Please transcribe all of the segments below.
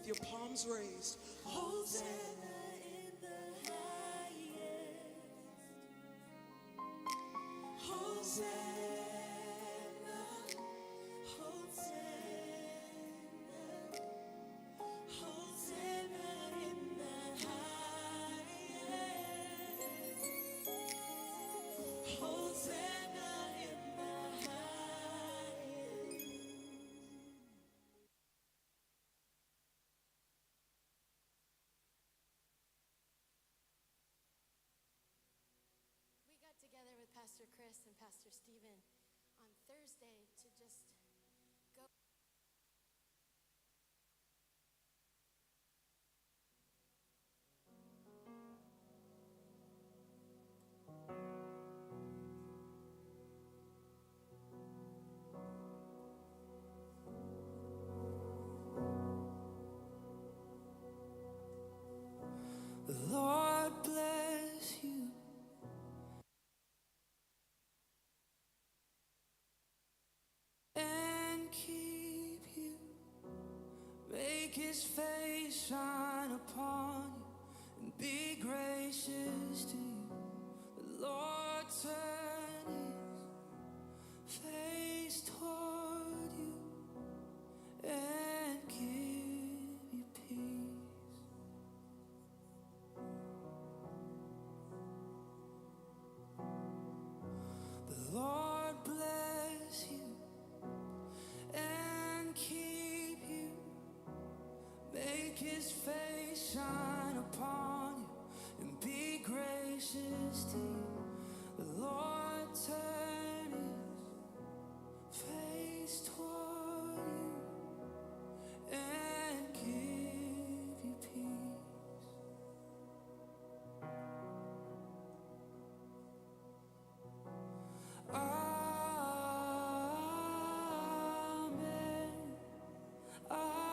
your palms raised. Hosanna in the highest. Hosanna, Hosanna, Hosanna in the highest. Hosanna in the highest. We got together with Pastor Chris and Pastor Stephen on Thursday to just go. The Lord bless you. And keep you. Make his face shine upon you and be gracious to you. The Lord turn his face toward you and give you peace. The Lord bless you and keep you. Make his face shine upon you and be gracious to you. The Lord turn his face toward you and give you peace. Amen. Amen.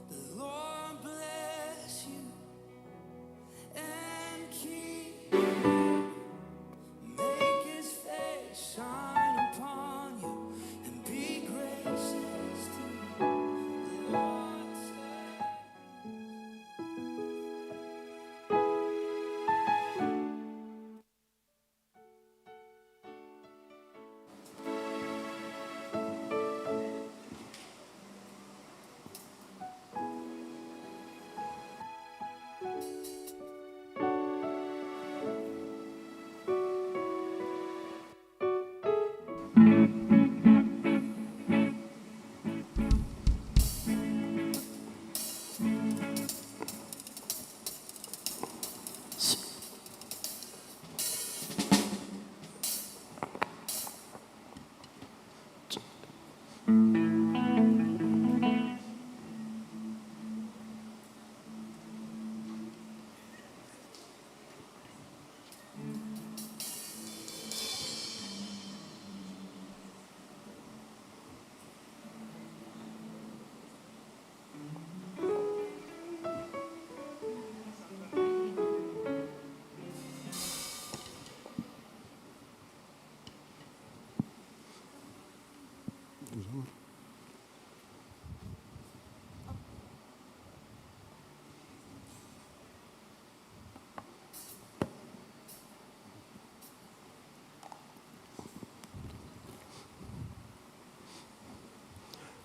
The Lord bless you and keep you. Make his face shine upon you and be gracious to you. The Lord say.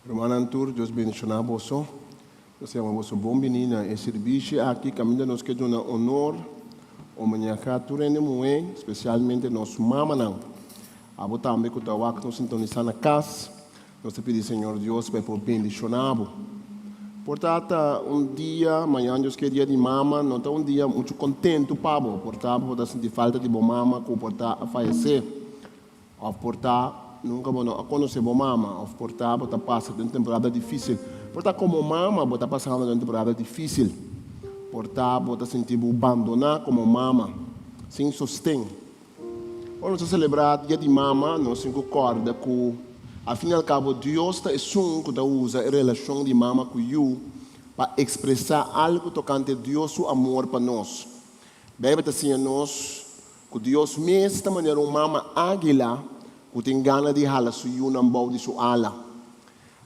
Romanantur, Deus bendicionar você. Você é uma boa bom menina e Sirbishi aqui caminho nos que dona honor o manhã turene moen, especialmente nosso mama não. A botar também que o teu acto sintonizar na casa. Nós te pedimos Senhor Deus para por bendicionar. Portanto, dia amanhã Deus queria de mama, não está dia muito contente pabo, portanto, pode sentir falta de boa mama, que portar a falecer. Ou portar nunca vou conhecer boa mama, ou portar bota passa de uma temporada difícil. Portar como mama, bota passando de uma temporada difícil. Portar bota sentir abandonar como mama, sem sustento. Vamos celebrar dia de mama, nós concorda com, afinal cabo, Deus está que usa a relação de mama com you para expressar algo tocante a Deus, o amor para nós. Bem, assim, nós, que Deus mesmo, esta maneira, uma mama águila, que tem gana de hala su you não bau de sua ala.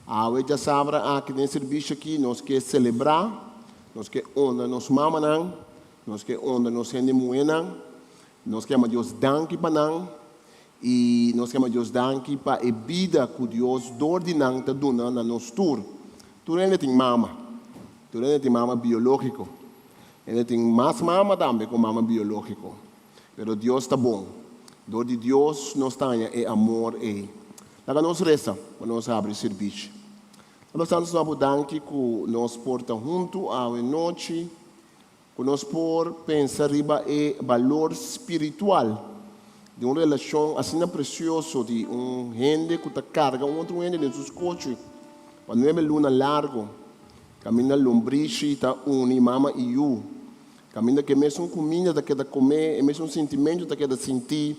A já sabe que nesse serviço aqui, nós quer celebrar, nós quer honrar nos mama não, nós quer honrar nos endemoenang, nós queremos Deus danke para nós e nós queremos Deus danke para a vida que Deus ordenando está dando na nosso tour. Tu ainda tem mama, tu ainda tem mama biológico, ainda tem mais mama também com mama biológico. Pero Deus está bom. Dor de Deus nós temos é amor e. Lá nós resta para nós abrir serviço. Nós estamos no danke que nós porta junto à noite. Nós por pensar riba é valor espiritual de uma relação assim preciosa de gente que está carga outro gente em seus coches para 9 luna largo caminha lombrice está mama e eu caminha que mesmo comida da que da comer e mesmo sentimento da que da sentir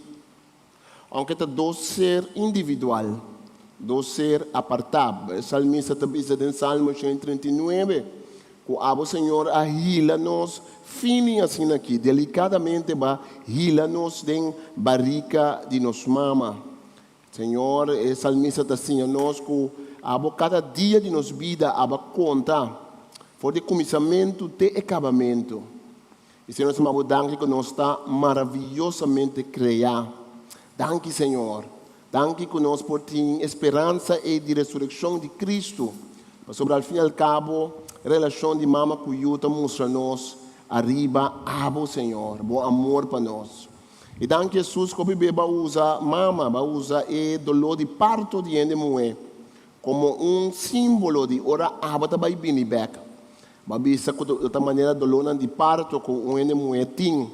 aunque está dois ser individual dois ser apartado o salmista também diz em Salmo 139 que o Senhor ahila-nos, fini assim aqui, delicadamente, ahila-nos de barriga de nos mama. Senhor, o salmista está assim, nós que cada dia de nos vida, conta, for de começamento até acabamento. E Senhor, nós danke que nós está maravilhosamente criado. Danke, Senhor. Danke que nós por ter esperança e de ressurreição de Cristo. Mas sobre al fim e al cabo, a relação de mama com Yuta mostra-nos arriba, Senhor, bom amor para nós. E então Jesus, que o bebê usa mama, usa o dolor de parto de endemue como símbolo de ora abata vai bini back. Babisa que de outra maneira dolor de parto com o endemue tem,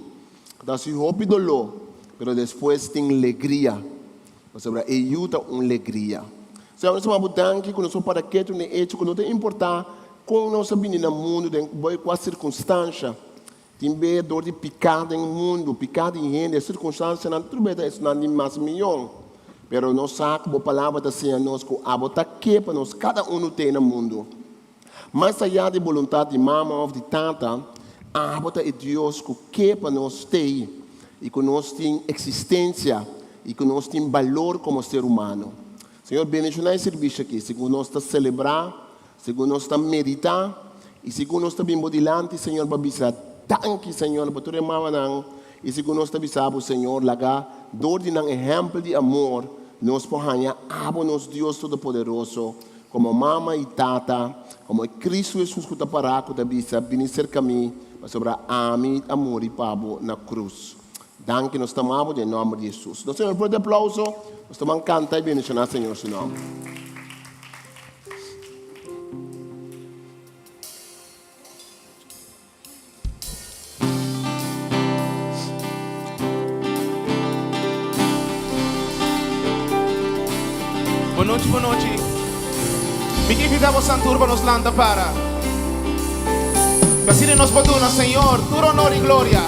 então se houve dolor, mas depois tem alegria. Sobre a Yuta alegria. Senhor, nós vamos danke que nós somos para que tu ne que não tem importar com nossa menina no mundo, com a circunstância, tem dor de picada no mundo, picada em gente, a circunstância não tudo bem, isso não é mais milhão, mas nós sabemos a palavra da Senhor nós que a botar que para nós cada tem no mundo. Mais allá de vontade de mama ou de tata, a botar é Deus que para nós tem e que nós tem existência e que nós tem valor como ser humano. Senhor, bendicionar esse serviço aqui, segundo nós está celebrar, segundo nós está meditar, e segundo nós está bem bodilante, Senhor, para bisar, tanque, Senhor, para tu remar não, e segundo nós está bisar, Senhor, laga, dor de um exemplo de amor, nós porranha, nos Deus Todo-Poderoso, como mama e tata, como Cristo Jesus que está parado, que está bisar, bendicer caminho, para sobrar amor e pabo na cruz. Danke, nós estamos em nome de Jesus. Nós temos um aplauso, nós estamos cantando e bendicionar, Senhor, seu nome. Boa noite. Me invita a Santur para nos landa para. Basile nos poduna, Senhor, tu honor e glória.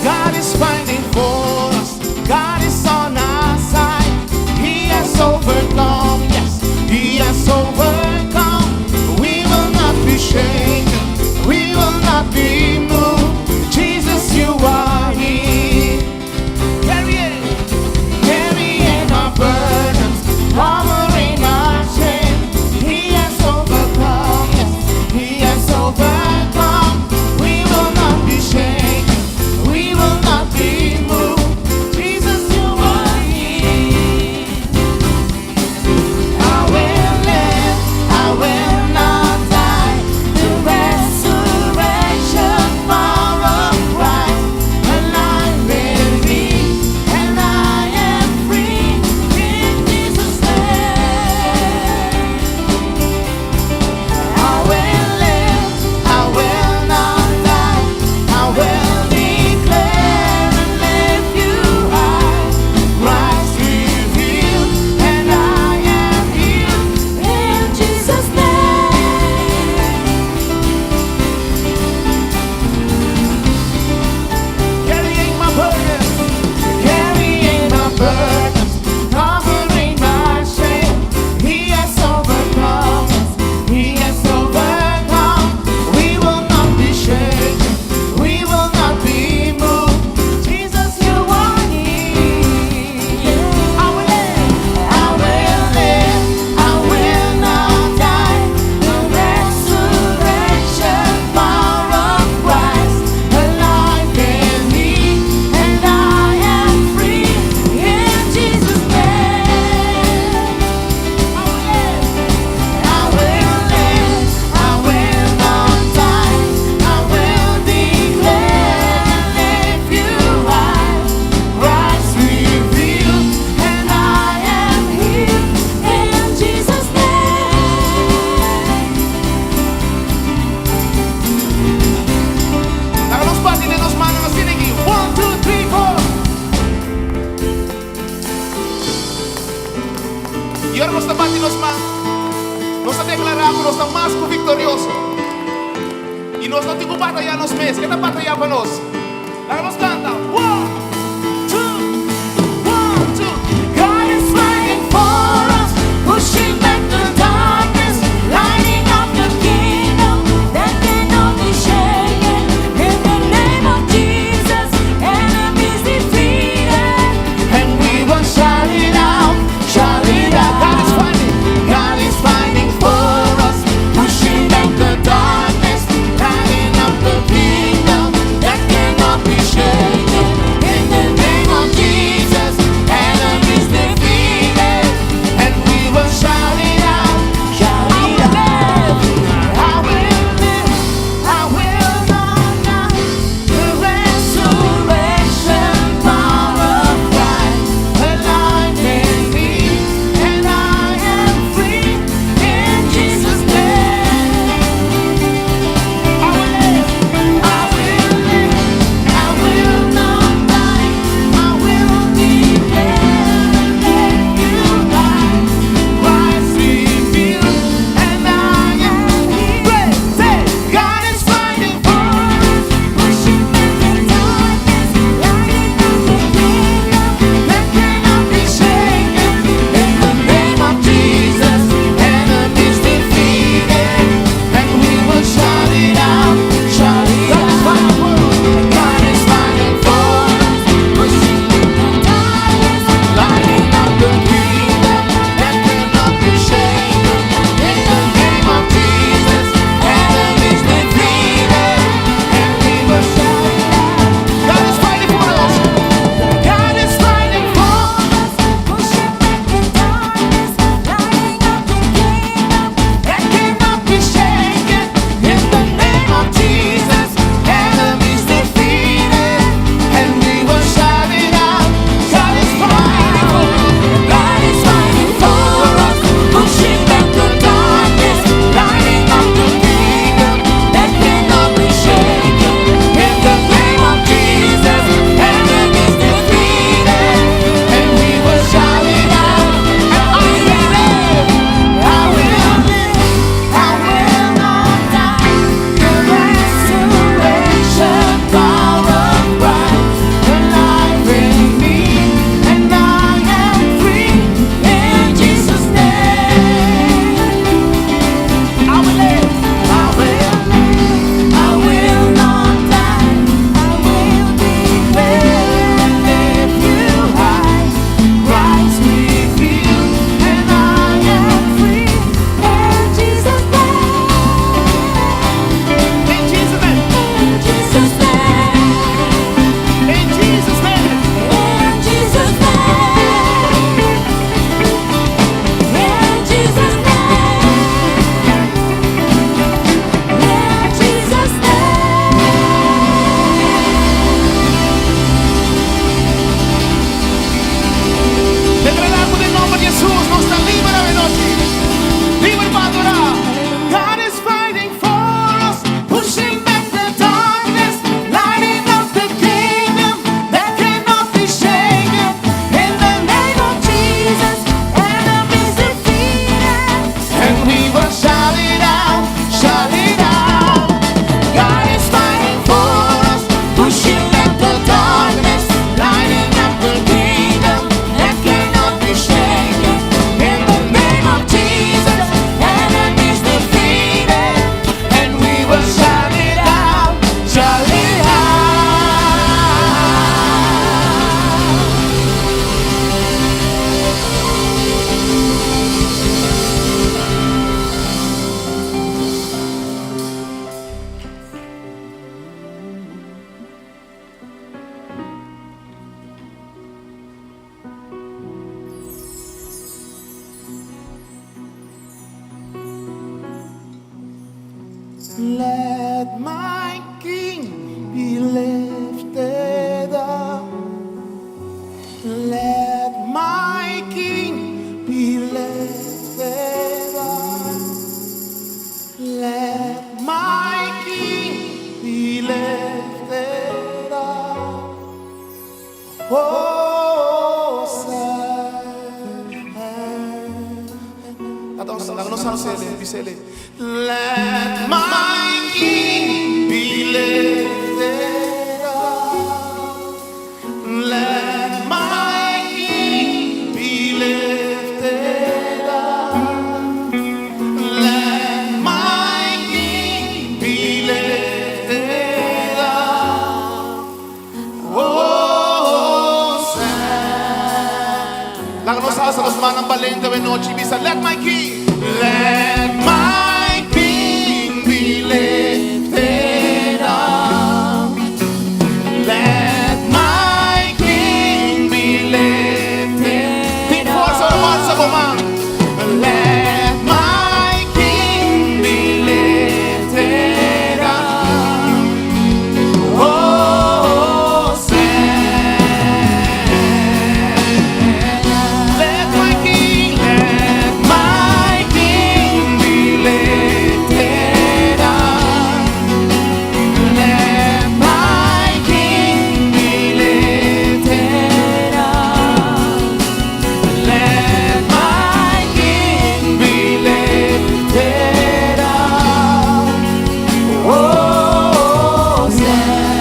God is fighting for us. God is on our side. He has overcome. Yes, He has overcome. We will not be shaken. We will not be moved. Jesus, you are here. Carrying our burdens, covering our shame. He has overcome. Yes, He has overcome. We will not be shaken. I will nós estamos mais que vitorioso. E nós não temos que batalhar nos meses. Quem está batalhando para nós? Lá nós canta. 1, 2, 1, 2. God is fighting for us, pushing back the darkness, lighting up the kingdom that cannot be shaken. In the name of Jesus, enemies defeated, And we will shout it out, shout it out. God is fighting for us, pushing back the darkness, lighting up the kingdom that cannot be shaken. In the name of Jesus, enemies defeated, and we will shout it out, shout it out. I will live, I will not die. The resurrection power of Christ alive in me, and I am free in Jesus' name. I will live, I will live, I will not die. I will declare that you died, Christ revealed, and I am healed. Say, God is fighting for us, pushing back the darkness, lighting up the kingdom that cannot be shaken. In the name of Jesus, enemies defeated, and we will shout it out, shout it out. God is fighting for us, pushing back the darkness, lighting up the kingdom that cannot be shaken. In the name of Jesus, enemies defeated, and we will shout it out. God is fighting for us. God is fighting for us. pushing back the darkness, lighting up the kingdom That cannot be shaken. In the name of Jesus, enemies defeated, and we will shout it out. God is fighting for us. God is fighting for us, pushing back the darkness, lighting up the kingdom that cannot be shaken. In the name of Jesus, enemies defeated, and we will shout it out. And I will live, I will live, I will not die. The resurrection power of Christ alive in me, and I am free in Jesus' name. I will live, I will live, I will not die, I will declare if you hide, Christ revealed, and I am free in Jesus' name. in Jesus' name, In Jesus' name, in Jesus' name. in Jesus' name, in Jesus' name, in Jesus' Declaramos em nome de Jesus, nós está livre a noite, livre para adorar. God is fighting for us, pushing back the darkness, lighting up the kingdom that cannot be shaken. In the name of Jesus, enemies defeated. and we will shout it out, shout it out. God is fighting for us, pushing back the darkness, lighting up the kingdom that cannot be shaken. In the name of Jesus, enemies defeated, and we will shout it out, shout it out. Let my King be lifted up. Let my King be lifted up. Let my King be lifted up. Oh, Bisele. Let my King be lifted up. Let my King be lifted up. Let my King be lifted up. Oh, Sam. Lang sa los manang balente we noche bisa. Let my King. Let my King be lifted up. Let my King be lifted. Think for so much of a man. Let my King be lifted up. Oh, Sam. Let my King be lifted up. Let my King be lifted up. Let my King be lifted up. Oh, Hosanna.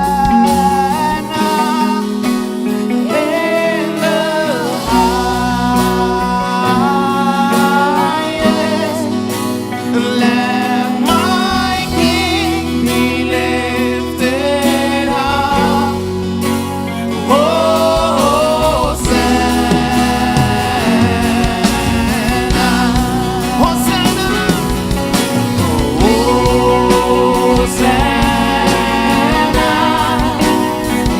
Hosanna in the highest. Let my King be lifted up. Hosanna. Hosanna. Hosanna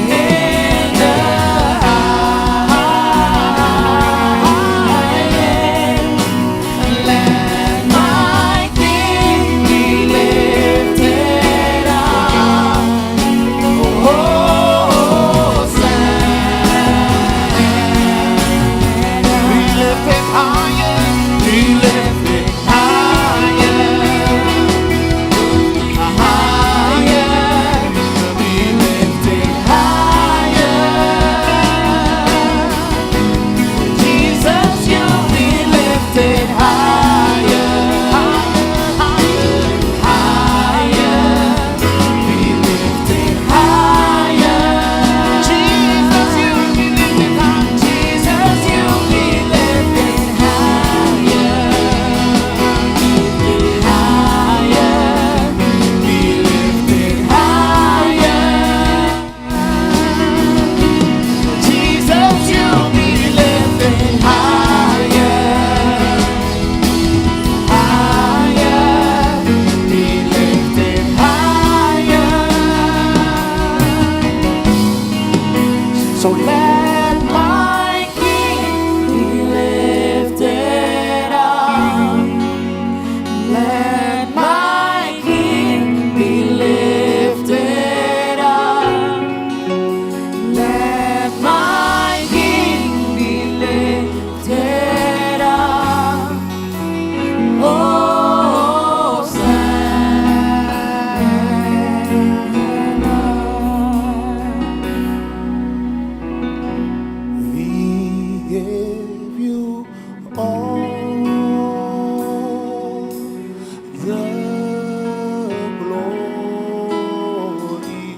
in the highest. Let my King be lifted up. Hosanna. Be lifted higher. Be lifted higher. Higher. Be lifted higher. Jesus, you'll be lifted higher. Higher. Be lifted higher. Jesus, you'll be lifted higher. Jesus, you'll be lifted higher. Higher. Be lifted higher. Jesus, you'll be lifted higher. Higher. Be lifted higher. So let my King be lifted up. Let my King be lifted up. Let my King be lifted up. We give you all the glory.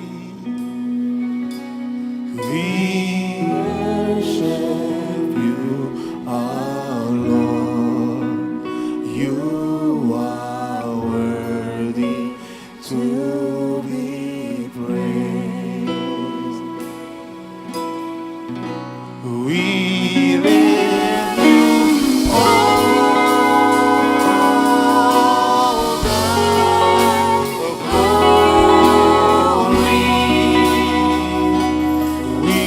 We worship you, our Lord. You are worthy to be praised. We give you all the glory. We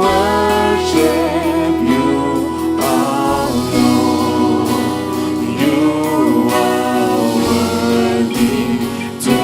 worship you, our Lord. You are worthy to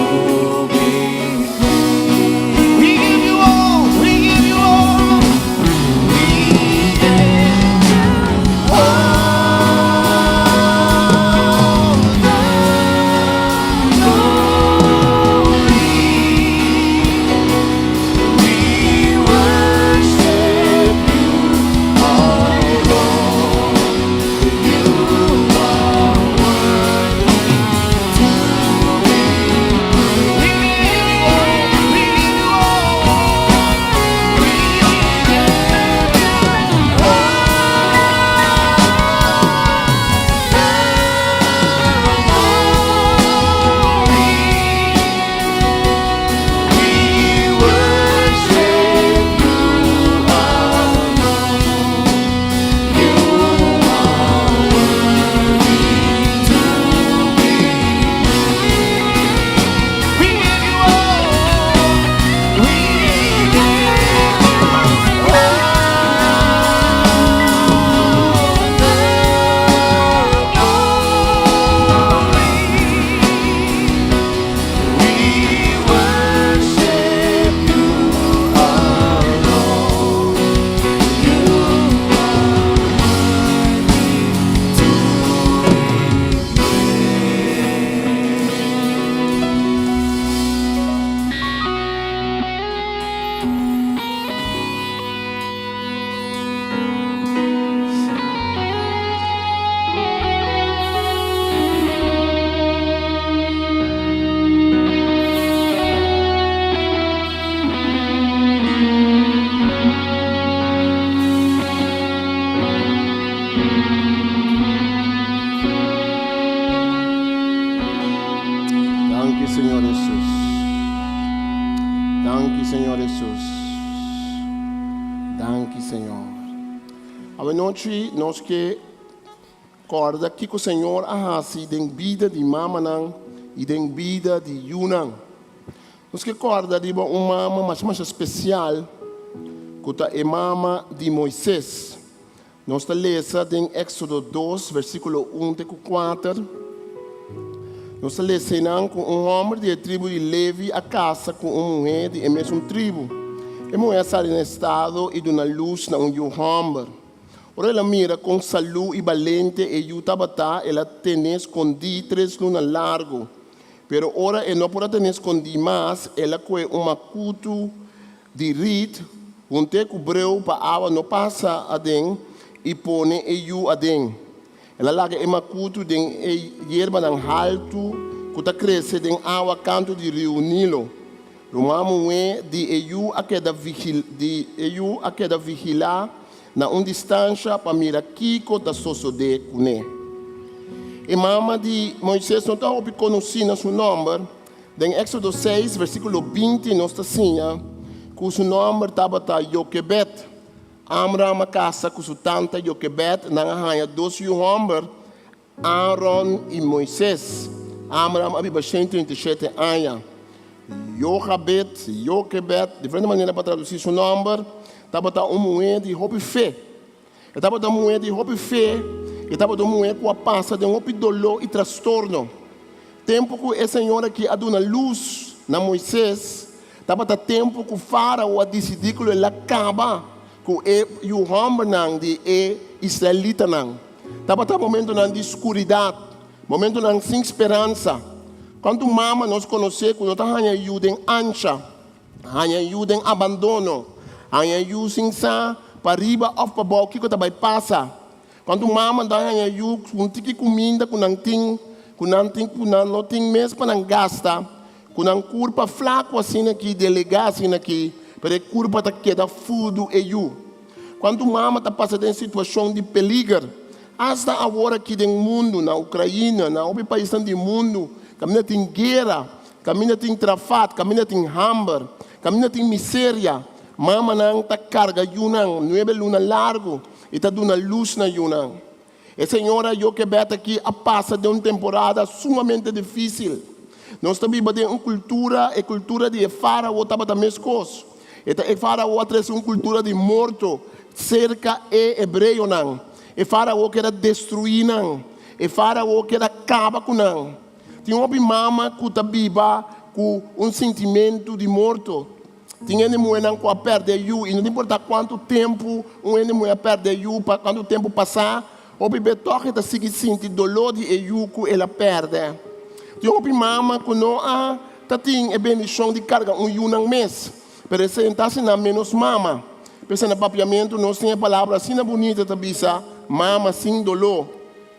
Danke, Senhor Jesus. Danke, Senhor. A noite nós que acorda que o Senhor ahasi den vida de mama e den vida de Yunan. Nós que acorda de uma mama mais especial que é mama de Moisés. Nós está lendo em Éxodo 2, versículo 1 até 4. Nós está lendo com homem da tribo de Levi a casa com uma mulher de mesma tribo. A mulher sai no estado e dá luz na homem. Ora ela mira com saúde e valente e o tabata ela tem escondido 3 lunas largo. Pero ora ela não pode ter escondido mais, ela coe macuto de rit, onde cobriu para a água não passa a dentro e põe e a dentro. Ela larga macuto de erva ng alto, que está crescendo em água canto de rio Nilo. Romamo é de eu a queda vigilar na uma distância para mirar Kiko da Sosode Cune. E mama de Moisés não está conhecendo seu nome. Em Éxodo 6, versículo 20, nós está assim, que o seu nome estava Joquebed. Amra uma casa com sua tanta Joquebed, na arranha 12 homens, Aaron e Moisés. Amra havia 137 anos. Joquebed, de diferente maneira para traduzir seu nome, estava uma mulher de roupa fé. Estava uma mulher de roupa fé. Estava uma mulher que passa de roupa dolor e transtorno. Tempo que a senhora que a dona luz na Moisés, estava tempo que o faraó a decidir que ele acaba com o homem de israelita. Estava momento de escuridão, momento sem esperança. Quando mama nós conhecemos, quando está ajuda em ancha, ajuda em abandono, ajuda para riba ou para baixo, que está passa. Quando mama dá ajuda, com tiki comida, com não tem mesmo para não gastar, com não curva flaco assim aqui, delegar assim aqui, para curva tá queda fudo e eu. Quando mama está passando em situação de perigo, hasta agora aqui no mundo, na Ucrânia, na outros países do mundo, caminha tem guerra, caminha tem trafato, caminha tem hambre, caminha tem miséria. Mama não está carga Yunan, 9 lunas largo, e está dando luz na Yunan. E senhora, eu que beta aqui, a passa de uma temporada sumamente difícil. Nós estamos vivendo uma cultura de faraó, estava da mesma coisa. E faraó traz uma cultura de morto, cerca e hebreu não. E faraó quer destruir não. E faraó quer acabar com não. Tem uma mama que está viva com um sentimento de morto. Tem uma mulher que perde you, e não importa quanto tempo uma mulher perde you, quanto tempo passar, o bebê toca está sentindo dolor de you que ela perde. Tem uma mama que não tem a bendição de carga you no mês, mas se está na menos mama. Pensa no Papiamentu, nós temos a palavra assim bonita, mama sem dolor,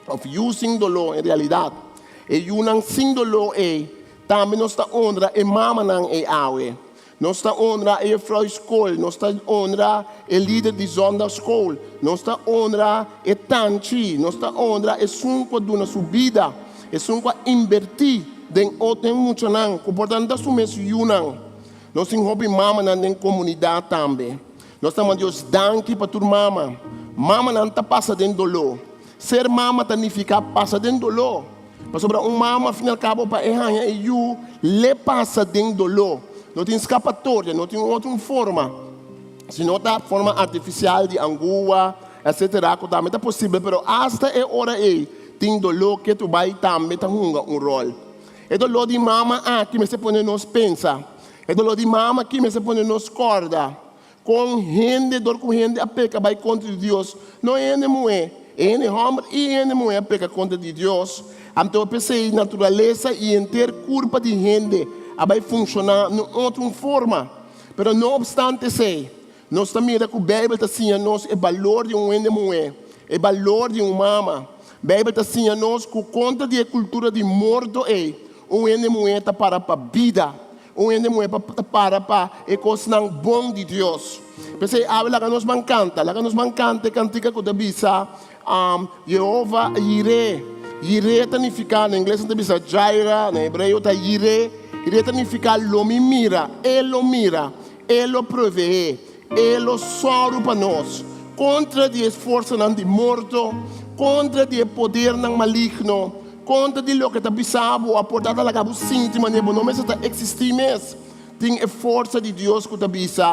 of you sem dolor, em realidade. E you não sem dolor, também nós está honra, e mama não é awe. Nós está honra a Frau School, nós está honra a líder de Zonda School, nós está honra a Tanchi, nós está honra a sunco de uma subida, a sunco invertir em outro muito não, comportando da sua yunan. Nós temos hobby mama na comunidade também. Nós estamos Deus danke para tua mama. Mama não está passando em dolor. Ser mama significa passar em dolor. Mas sobre mama, afinal cabo para errar e you le passa em dolor. Não tem escapatória, não tem outra forma. Se não está forma artificial de angua, etc., também é possível, mas hasta é hora tem dolor que tu vai também tá um rol. É dolor de mama que me se põe nos pensa. É dolor de mama que me se põe nos corda. Com gente, dor com gente, a peca vai contra Deus. Não é mulher, é homem e mulher a peca contra Deus. Então eu pensei natureza e inteira curva de gente. Vai funcionar de outra forma. Mas não obstante isso, nós também que a Bíblia está assim a nós o valor de uma mulher, o valor de uma mama. A Bíblia está assim a nós que conta de cultura de morto uma mulher está para a vida, uma mulher para a coisa bom de Deus. Pensei, lá que nos mancanta, cantica que bisa Jeová Jireh. Jireh significa, em inglês significa Jaira, em hebreu está Jireh. Ele significa lo me mira, ele lo provee, ele sorro para nós. Contra de esforço não de morto, contra de poder não maligno, contra de lo que está bisabo, a portada da cabo síntima, não está existir mesmo. Tem a força de Deus que está bisa,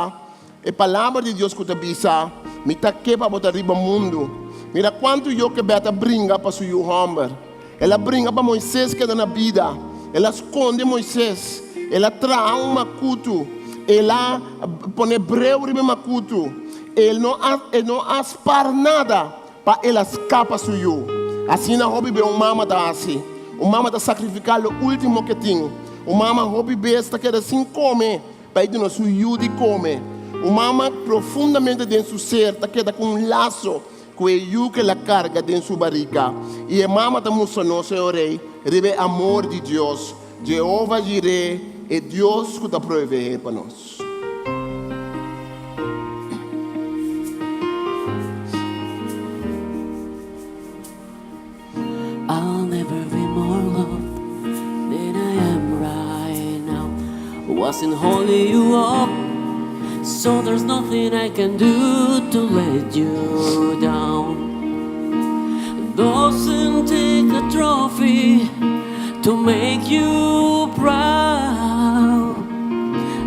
a palavra de Deus que está bisa, me está que para botar riba mundo. Mira quanto eu que beta brinca para o seu homem. Ela brinca para Moisés que está na vida. Ela esconde Moisés. Ela traz um macuto. Ela põe breu riba macuto. Ele não aspar nada para ela escapar suyo. Assim na hobby be mama tá assim. Mama tá sacrificar o último que tem. Mama hobby be está que assim come, para ir no suyo de come. Mama profundamente dentro do ser tá queda com um laço que é que ela carga dentro sua barriga. E a mama tá mostrando Senhor rebe amor de Deus. Jeová Jireh é Deus que tá prover para nós. I'll never be more loved than I am right now. Wasn't holding you up, so there's nothing I can do to let you down. Doesn't take a trophy to make you proud.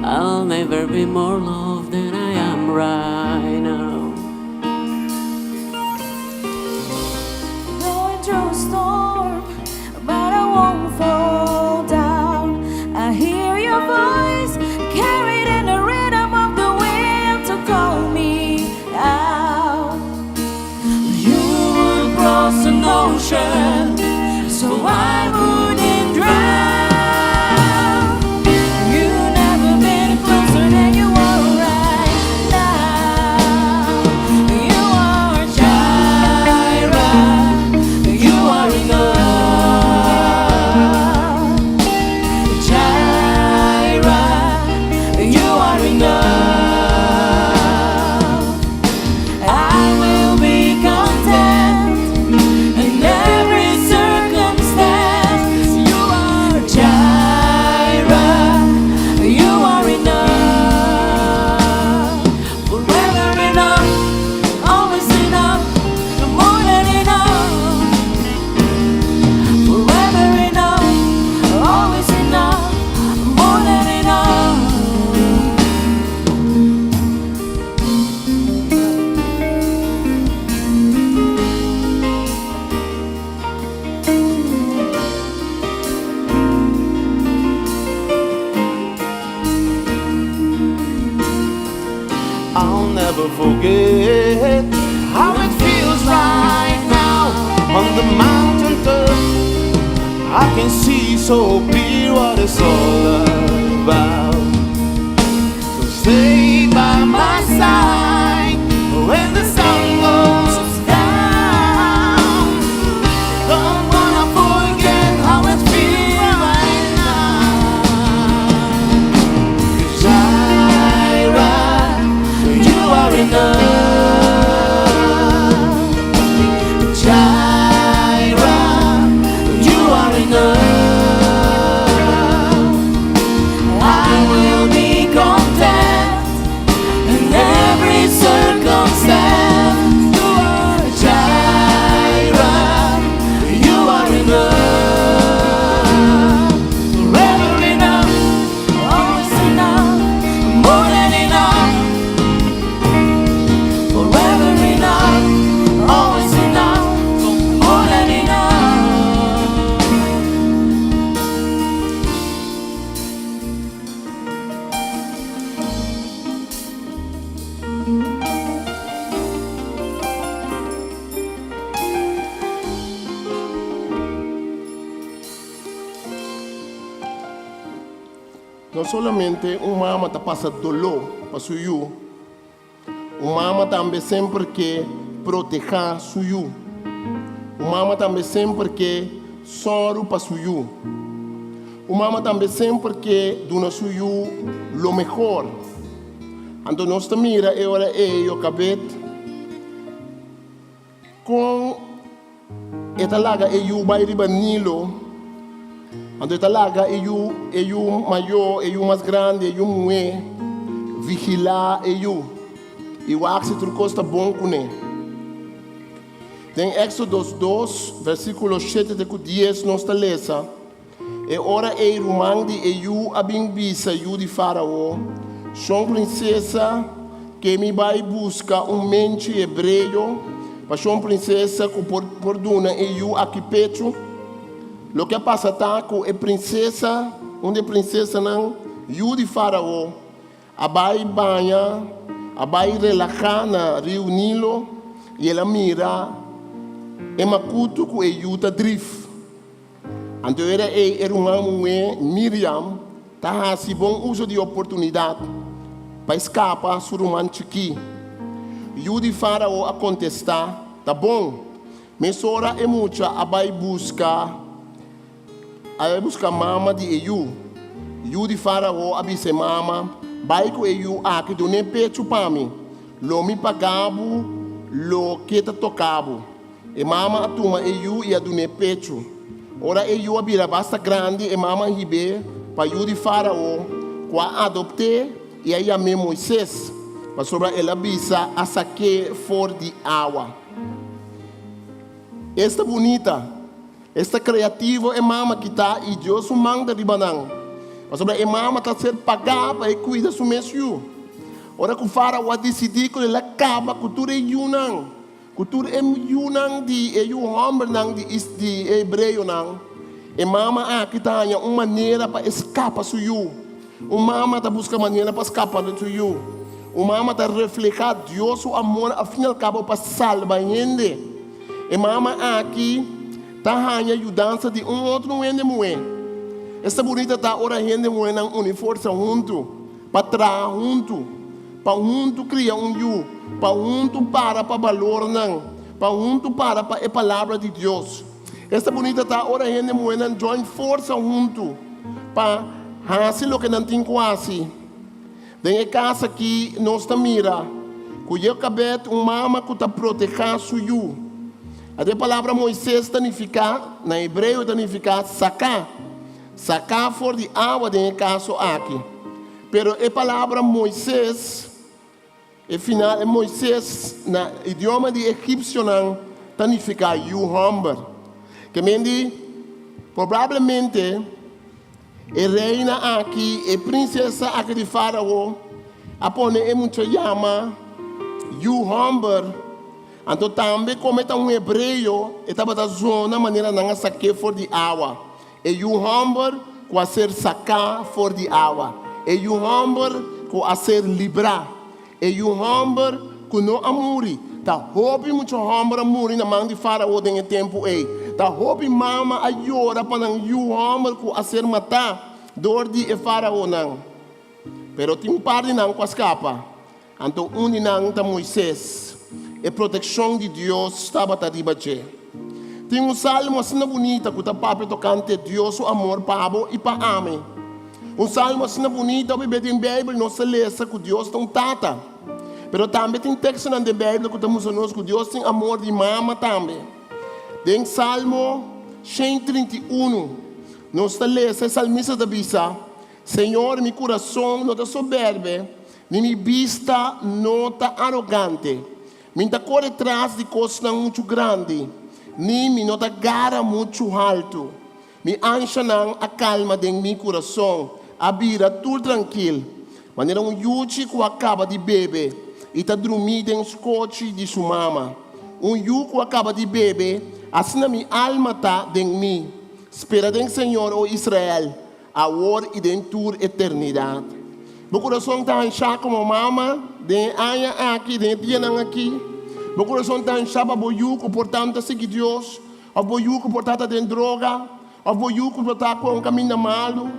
I'll never be more loved than I am right now. Going through a storm, but I won't fall down. I hear your voice carried in the rhythm of the wind to call me out. You would cross an ocean, so I wouldn't drown. You've never been closer than you are right now. You are Jireh, you are enough. Jireh, you are enough. I will be content in every circumstance. You are Jireh, you are enough. Forever enough, always enough, more than enough. Forever enough, always enough, more than enough. I'll never forget how it feels right now on the mountain top. I can see so clear what it's all about. So stay by my side when the sun goes down. Don't wanna forget how it feels right now. Jireh, you are enough. Jireh, you are enough. I will be content in every circumstance. You are Jireh, you are enough. Forever enough, always enough, more than enough. Forever enough, always enough, more than enough. Não somente mama está passando dolor para suyo, mama também sempre que proteger suyo, mama também sempre que sorro para suyo, mama também sempre que dona suyo lo mejor. Então nós mira agora eu acabei com esta laga eu vai riba Nilo Ando talaga eu maior, eu mais grande, eu mulher, vigilar eu. E o axe trucou está bom com ele. Em Éxodo 2, versículo 7 de 10, nós está lesa. E ora é irmão de eu abimbisa eu de Faraó, são princesa que me vai buscar mente hebreu, para são princesa que por duna eu aqui pecho. Lo que passa tá com a princesa, onde princesa não, eu de Faraó, a vai banha, a vai relaxar na Rio Nilo, e ela mira, e macuto com a yuta drift. Então era uma mulher, Miriam, tá assim bom uso de oportunidade para escapar sur um antiqui. Eu de Faraó a contestar, tá bom, mas ora é muita, a vai buscar mama de eu. Eu de Faraó abise mama, vai com eu aqui do nem pecho para mim. Lo me pagabo, lo que te tocabo. E mama atuma eu e a do nem pecho. Ora eu abira basta grande e mama ribe para eu de Faraó, com a adopte e aí a mim Moisés, para sobre ela bisa a saque for de água. Esta bonita, esta criativa é mama que está e Deus o manda de banang. Mas sobre a mama está ser pagada e cuida do mesmo. Ora que o Faraó decidir que ele acaba com tudo é Yunang. Cultura é Yunang de homem de hebreu não. E mama aqui está uma maneira para escapar do you. O mama está buscando maneira para escapar do you. O mama está refletir Deus o amor afinal cabo para salvar gente. E mama aqui está ajudando de outro ende mulher. Esta bonita está ora gente mulher não uniforça junto, para trás junto, para junto criar you. Para junto para valor não, para junto para a palavra de Deus. Esta bonita está ora gente mulher não join força junto, para fazer o que não tem quase. Tem casa que nós está mira, que eu acabei mama que está protegendo o you. A palavra Moisés significa, na hebreu significa sacar. Sacar fora de água tem caso aqui. Pero a palavra Moisés, e final é Moisés, na idioma de egípcio não, significa you humble. Que mendi, provavelmente, a reina aqui, a princesa aqui de Faraó, a pone é muito chama you humble. Então também como é um hebreu, estava da zona maneira não sacar fora de água. E you humble com a ser sacar fora de água. E you humble com a ser livrar. E you humble com não amuri. Tá roubi muito humble amuri na mão de Faraó em tempo aí. Tá roubi mama a llora para não you humble com a ser matar dor de Faraó não. Pero tem parte não com as capas. Então não tá Moisés. A proteção de Deus estava a ribater. Tem salmo assim bonita que o papo tocante Deus o amor para e para amém. Salmo assim bonita que tem Bíblia não se lê que Deus tem tata. Pero também tem texto na Bíblia que estamos nós que Deus tem amor de mama também. Tem Salmo 131. Nós está lê esse salmista da bisa. Senhor, meu coração não está soberbo, nem minha vista não está arrogante. Minha corre atrás de coisas muito grandes. Nem me nota gara muito alto. Me ancha não a calma de meu coração. A vira tudo tranquilo. Maneira yuchi que acaba de beber. E está dormindo em escote de sua mama. Yu que acaba de beber. Assim a minha alma está em mim. Espera em Senhor, o Israel. Agora e dentro da eternidade. Meu coração está ancha como mama. De aia aqui, de dia não aqui. Meu coração está ancha para boiuco, portanto, seguir Deus. A boiuco, portanto, tem droga. A boiuco, portanto, com um caminho malo.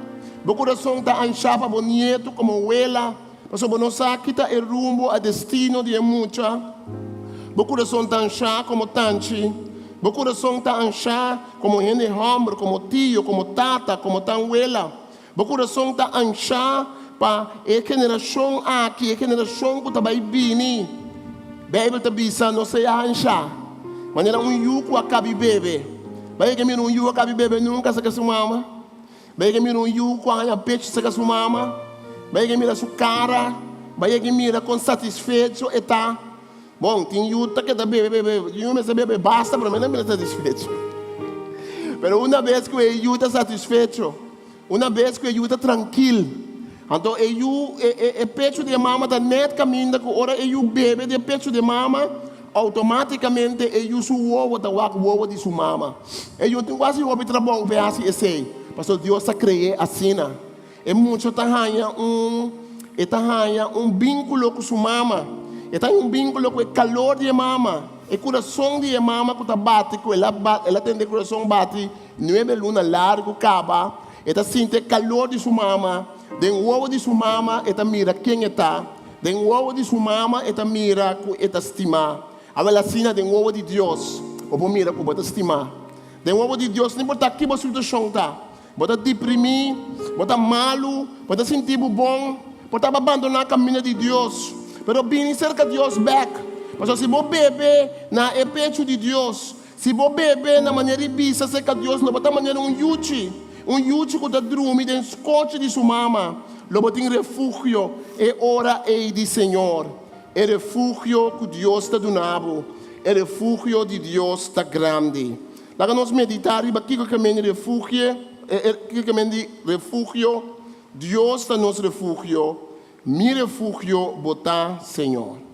Meu coração está ancha para bonito, como ela. Mas o não sabe que está o rumbo, a destino de muita. Meu coração está ancha como tanchi. Meu coração está ancha como gente homem, como tio, como tata, como tanhuela. Meu coração está ancha para a geração aqui, a geração que está vai vir. Bíblia está bisa não se ancha. Maneira yuco acaba bebe. Vai que mira yuco acaba bebe nunca se que se mama. Vai que mira you quando a peixe se sua mama. Vai que mira sua cara. Vai que mira com satisfeito e tá. Bom, tem you que tá bebê. You me bebê basta, para mim não me satisfeito. Pero uma vez que o you está satisfeito, uma vez que o you está tranquilo, então o you pecho de mama está net caminho, ora o you bebe de pecho de mama, automaticamente o you su ovo está o ovo de sua mama. O you tem quase o trabalho ver assim esse, pastor Deus está criando assim, é muito tahanha vínculo com sua mama, tem vínculo com o calor de mama. O coração de mama que está batendo, ela tem o coração bate 9 lunas largo, caba. Ela sente o calor de sua mama. Dentro do ovo de sua mama, ela mira quem está. Dentro do ovo de sua mama, ela mira que ela estima. Ela assina dentro do ovo de Deus. Ou mira que ela estima. Dentro do ovo de Deus, não importa que a situação está. Pode deprimir, pode malo, pode sentir bom, pode abandonar o caminho de Deus. Mas bem cerca de Deus back. Mas se você bebe na pecho de Deus, se você bebe na maneira de bisa, sei que Deus não bota maneira yuchi que está dormindo dentro do coche de sua mama, lo bota em refúgio e ora ei de Senhor, é refúgio que Deus está donando, é refúgio de Deus está grande. Lá nós meditar e aqui que caminho refúgio, Deus está nosso refúgio, meu refúgio botar Senhor.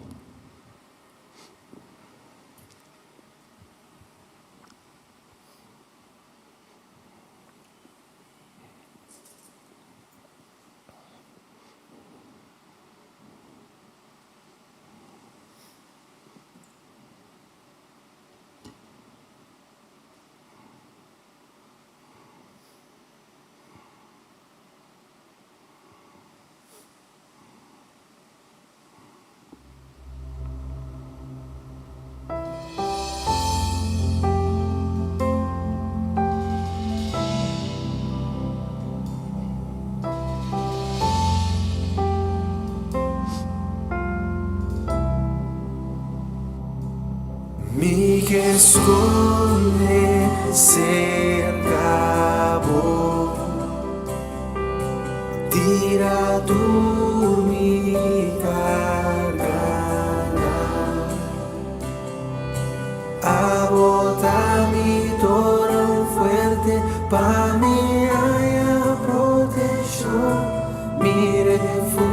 Mi que esconde se acabó, tira mi garganta, abota mi toro fuerte, pa' mi haya protección, mi refugio.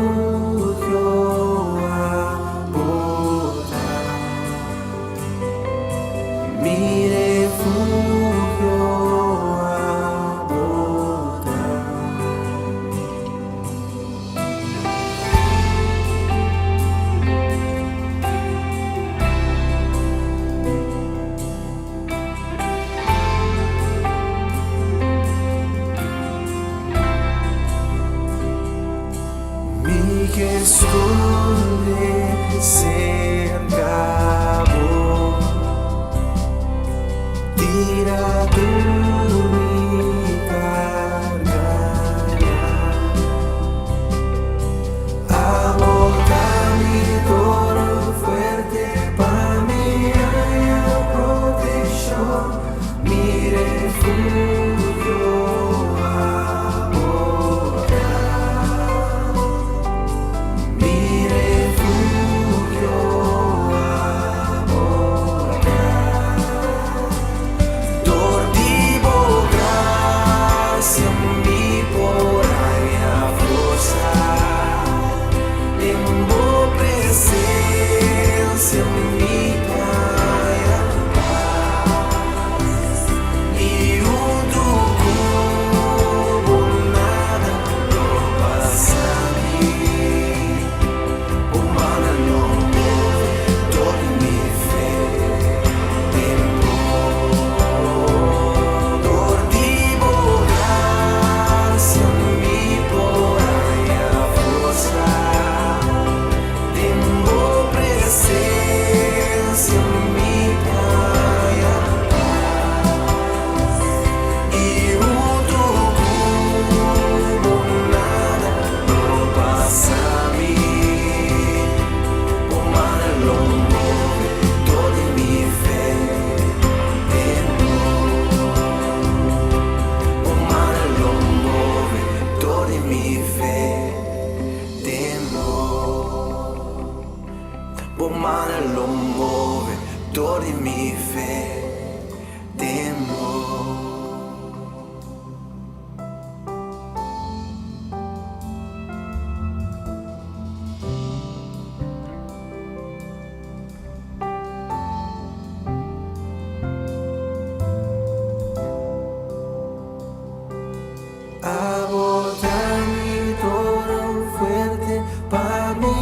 Abotami todo fuerte, pa' mi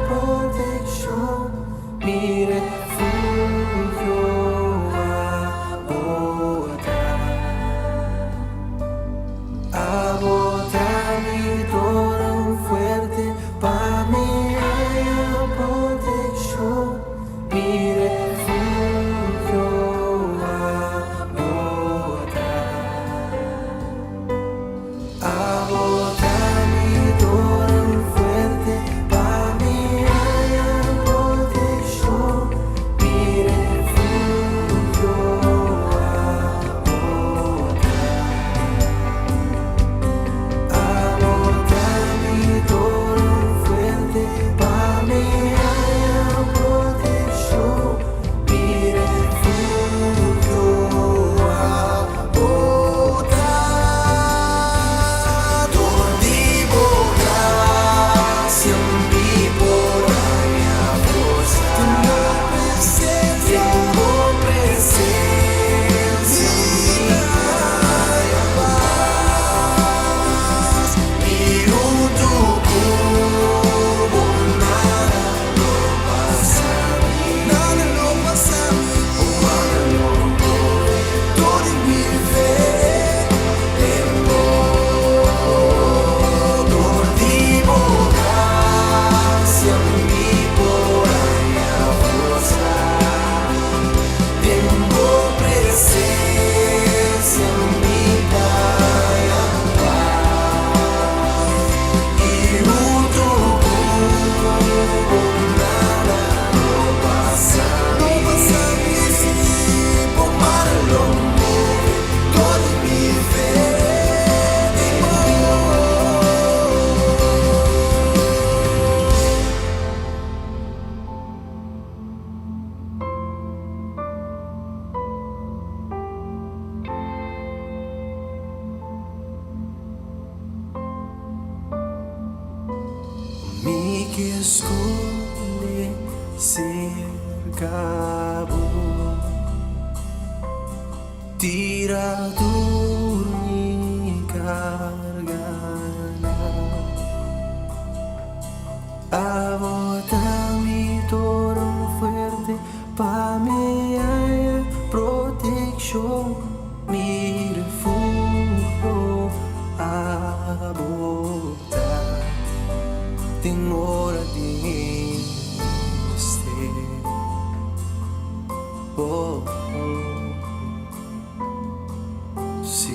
protección, mi refugio. Abotami todo fuerte, pa' mi protección, mi refugio. Abotami todo fuerte, pa' mi protección, mi refugio. Abotami todo fuerte, pa' mi protección, mi refugio. Mi que esconde cerca vos, tira mi garganta, abotami todo fuerte, pa' mi protección, mi refugio. Abota tenora di ste. Oh, oh. Si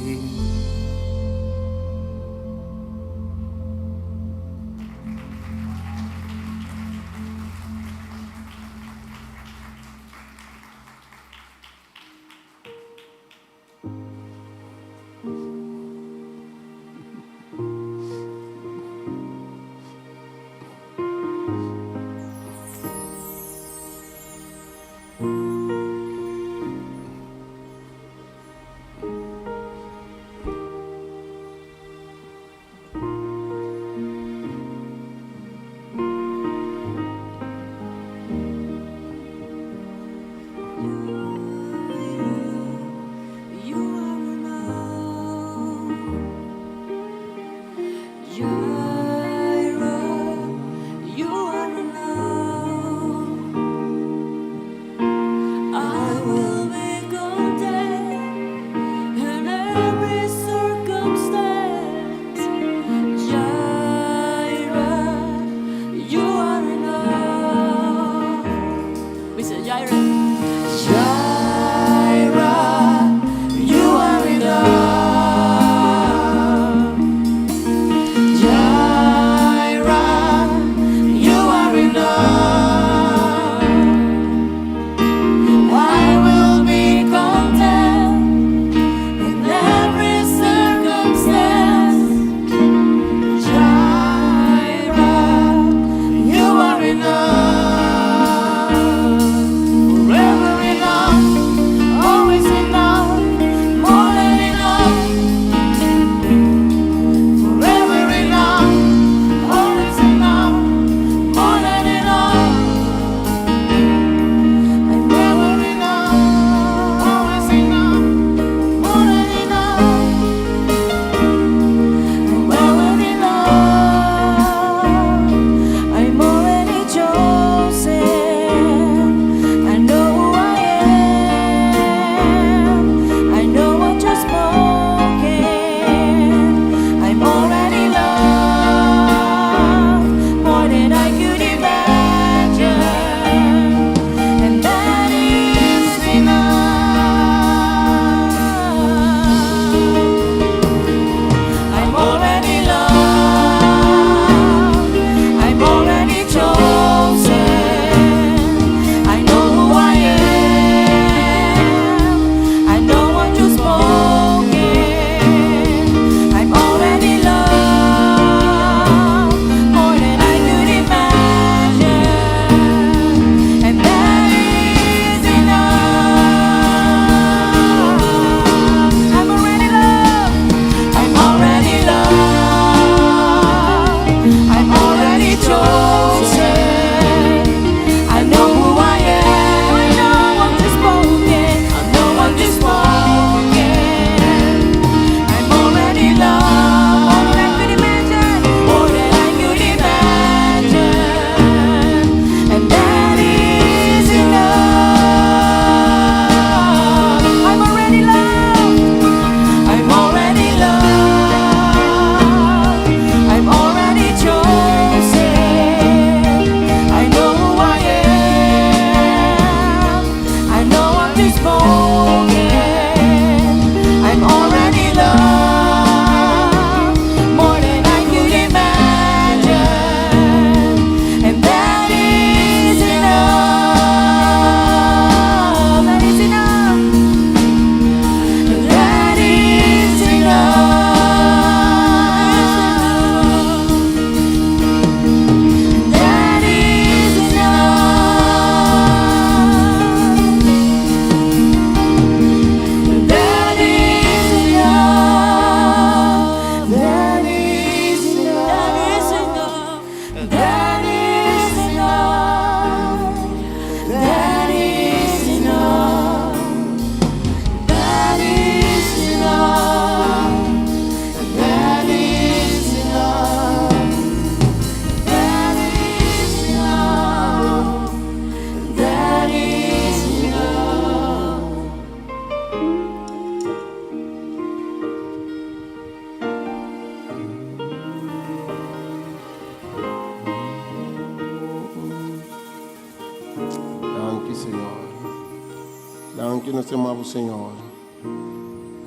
que nós te amamos, Senhor.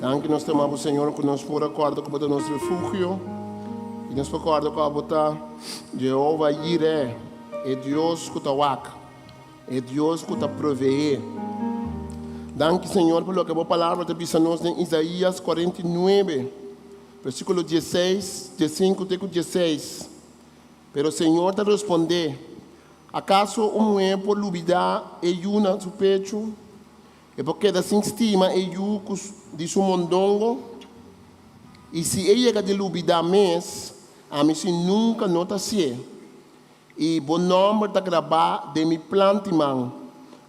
Danke nós te amamos, Senhor, que nós por acordo com o nosso refúgio. E nós por acordo com a bota Jeová Jireh. É Deus que está wak. É Deus que está proveer. Danke, Senhor, pelo que a palavra te diz em Isaías 49, versículo 16, 15 até 16. Pero o Senhor te responde: acaso mulher por duvidar e na seu pecho? É porque da sin estima e de seu mondongo? E se ela de duvidar mais, a mim se nunca nota se. E bom nome está gravar de mi plantiman.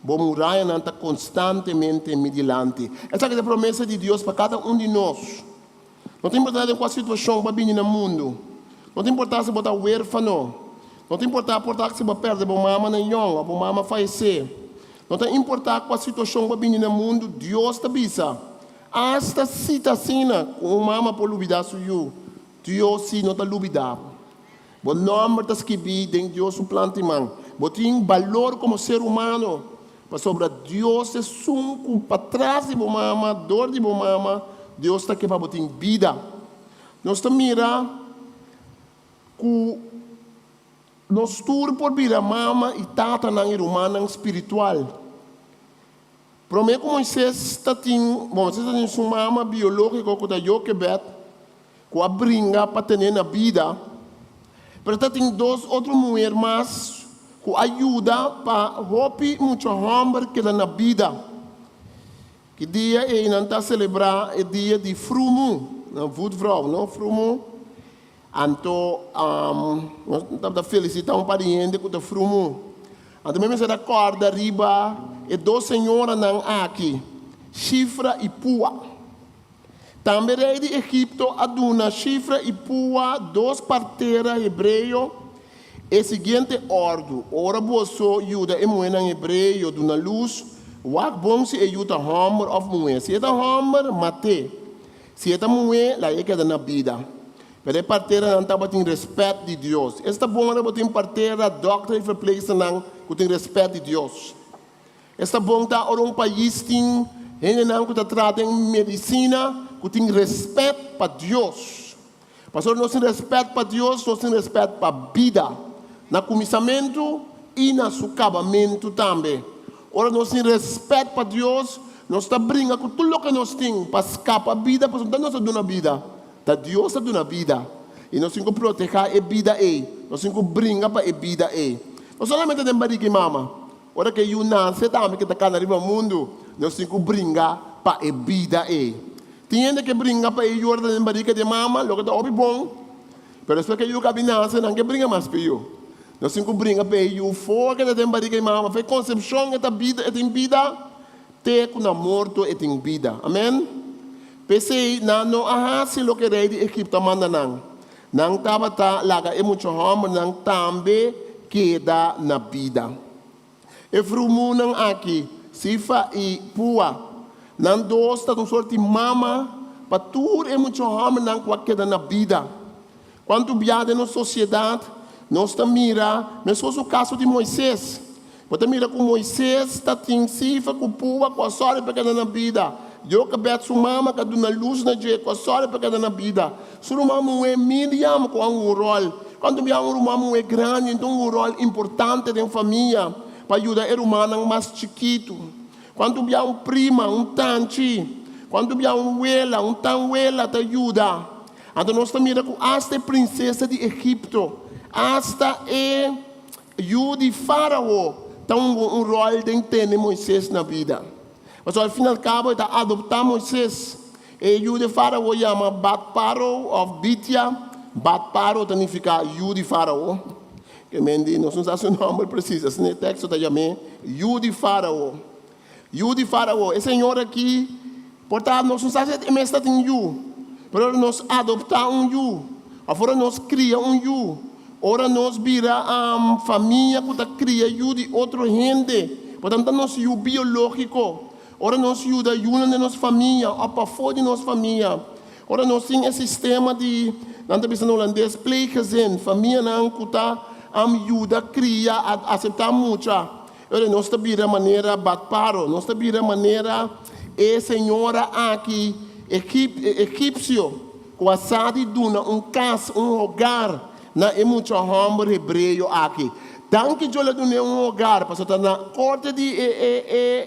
Bom muralha não está constantemente me dilante. Essa é a promessa de Deus para cada de nós. Não tem importância qual situação vai vir no mundo. Não tem importância se botar huérfano. Não tem importância se você perde a mama na yong, a mama falecer. Não tem importância qual situação vai vir no mundo. Deus te avisa. Hasta cita sina com mama por duvidar suyo. Deus se não está duvidando. O nome está escrito em Deus o plantimão. Você tem valor como ser humano. Para sobre Deus é sunco para trás de mama, dor de mama. Deus está aqui para você ter vida. Nós estamos mirando que nós tour por vir a mama e tata na humana espiritual. Prometo que Moisés está tendo sua mama biológica que está joquebet, que a brinca para ter na vida. Mas tem duas outras mulheres mais que ajudam para roubar muito homem que dá na vida. Que dia é não está celebrar o dia de frumo, na voetvrouw, não frumo. Então, nós estamos felicitando pariente que está frumo. Então, mesmo se acorda riba e duas senhoras não aqui, Chifra e Pua. Também rei de Egipto aduna Chifra e Pua, duas parteiras hebreios, e seguinte ordem. Ora boso ajuda e moeda em hebreu duna luz, wak bom se ajuda homer of moeda. Se é homer, mate. Se é moeda, lá é que dá na vida. Pero a parteira não estava tendo respeito de Deus. Esta bom era botar parteira, doctor e verpleegster não tem respeito de Deus. Esta bom está um país tem ele não que trata em medicina que tem respeito para Deus. Pastor, nós temos respeito para Deus, nós temos respeito para a vida, no começamento e no acabamento também. Ora, nós temos respeito para Deus, nós estamos brincando com tudo o que nós temos para escapar da vida, para nós temos uma vida. Da Deus está na vida. E nós temos que proteger a vida. Nós temos que brincar para a vida. Nós solamente temos que mama. Ora que eu nasce também que está no mundo, nós temos que brincar para a vida. Tem que brincar para a jorda de barriga de mama, logo está bom. Mas se eu cabe nasce, não que brincar mais para eu. Nós temos que brincar para a fogo que está barriga de mama, para a concepção que vida, tem vida, tem que na morto e tem vida. Amém? Pensei, não ahasi lo que rei de Egipto manda não. Não estava laga e muito homem, não também queda na vida. E frumo não aqui, Sifa e Pua, não dosta de sorte mama, para tudo e muito homem não queda na vida. Quando viada na sociedade, nós estamos mirando, mas o caso de Moisés. Você mira com Moisés, está em Sifa, com Pua, com a sorte para queda na vida. Eu que bet sua mama que dá luz na dia, com a sorte para cada na vida. Sua mama é Miriam com um rol. Quando minha mama é grande, então um rol importante da família para ajudar o humano mais chiquito. Quando minha prima, tante, quando minha abuela, tanguela te ajuda. Então nós estamos mirando com esta princesa de Egipto, esta é de Faraó, tem um rol de entender Moisés na vida. Mas ao final cabo está adoptar Moisés. E o de Faraó chama Batparo of Bitia. Batparo significa o de Faraó. Que mendi, nós não sabemos o nome preciso. Esse texto está chamando o de Faraó. O de Faraó. Esse senhor aqui, portanto, nós não sabemos se está em o. Mas nós adoptamos o. Agora nós criamos o. Ora nós vira a família que cria o de outra gente. Portanto, nós o biológico. Ora nós ajuda de nossa família, a para de nossa família. Ora nós temos esse sistema de, não está pensando holandês, pleeggezin, família não que está ajuda a criar, a aceitar muito. olha, nós vira maneira batparo, nós vira maneira senhora aqui, egípcio, com a sadi duna casa, lugar, na muito homem hebreu aqui. Tanto que eu lhe dou lugar, para estar na corte de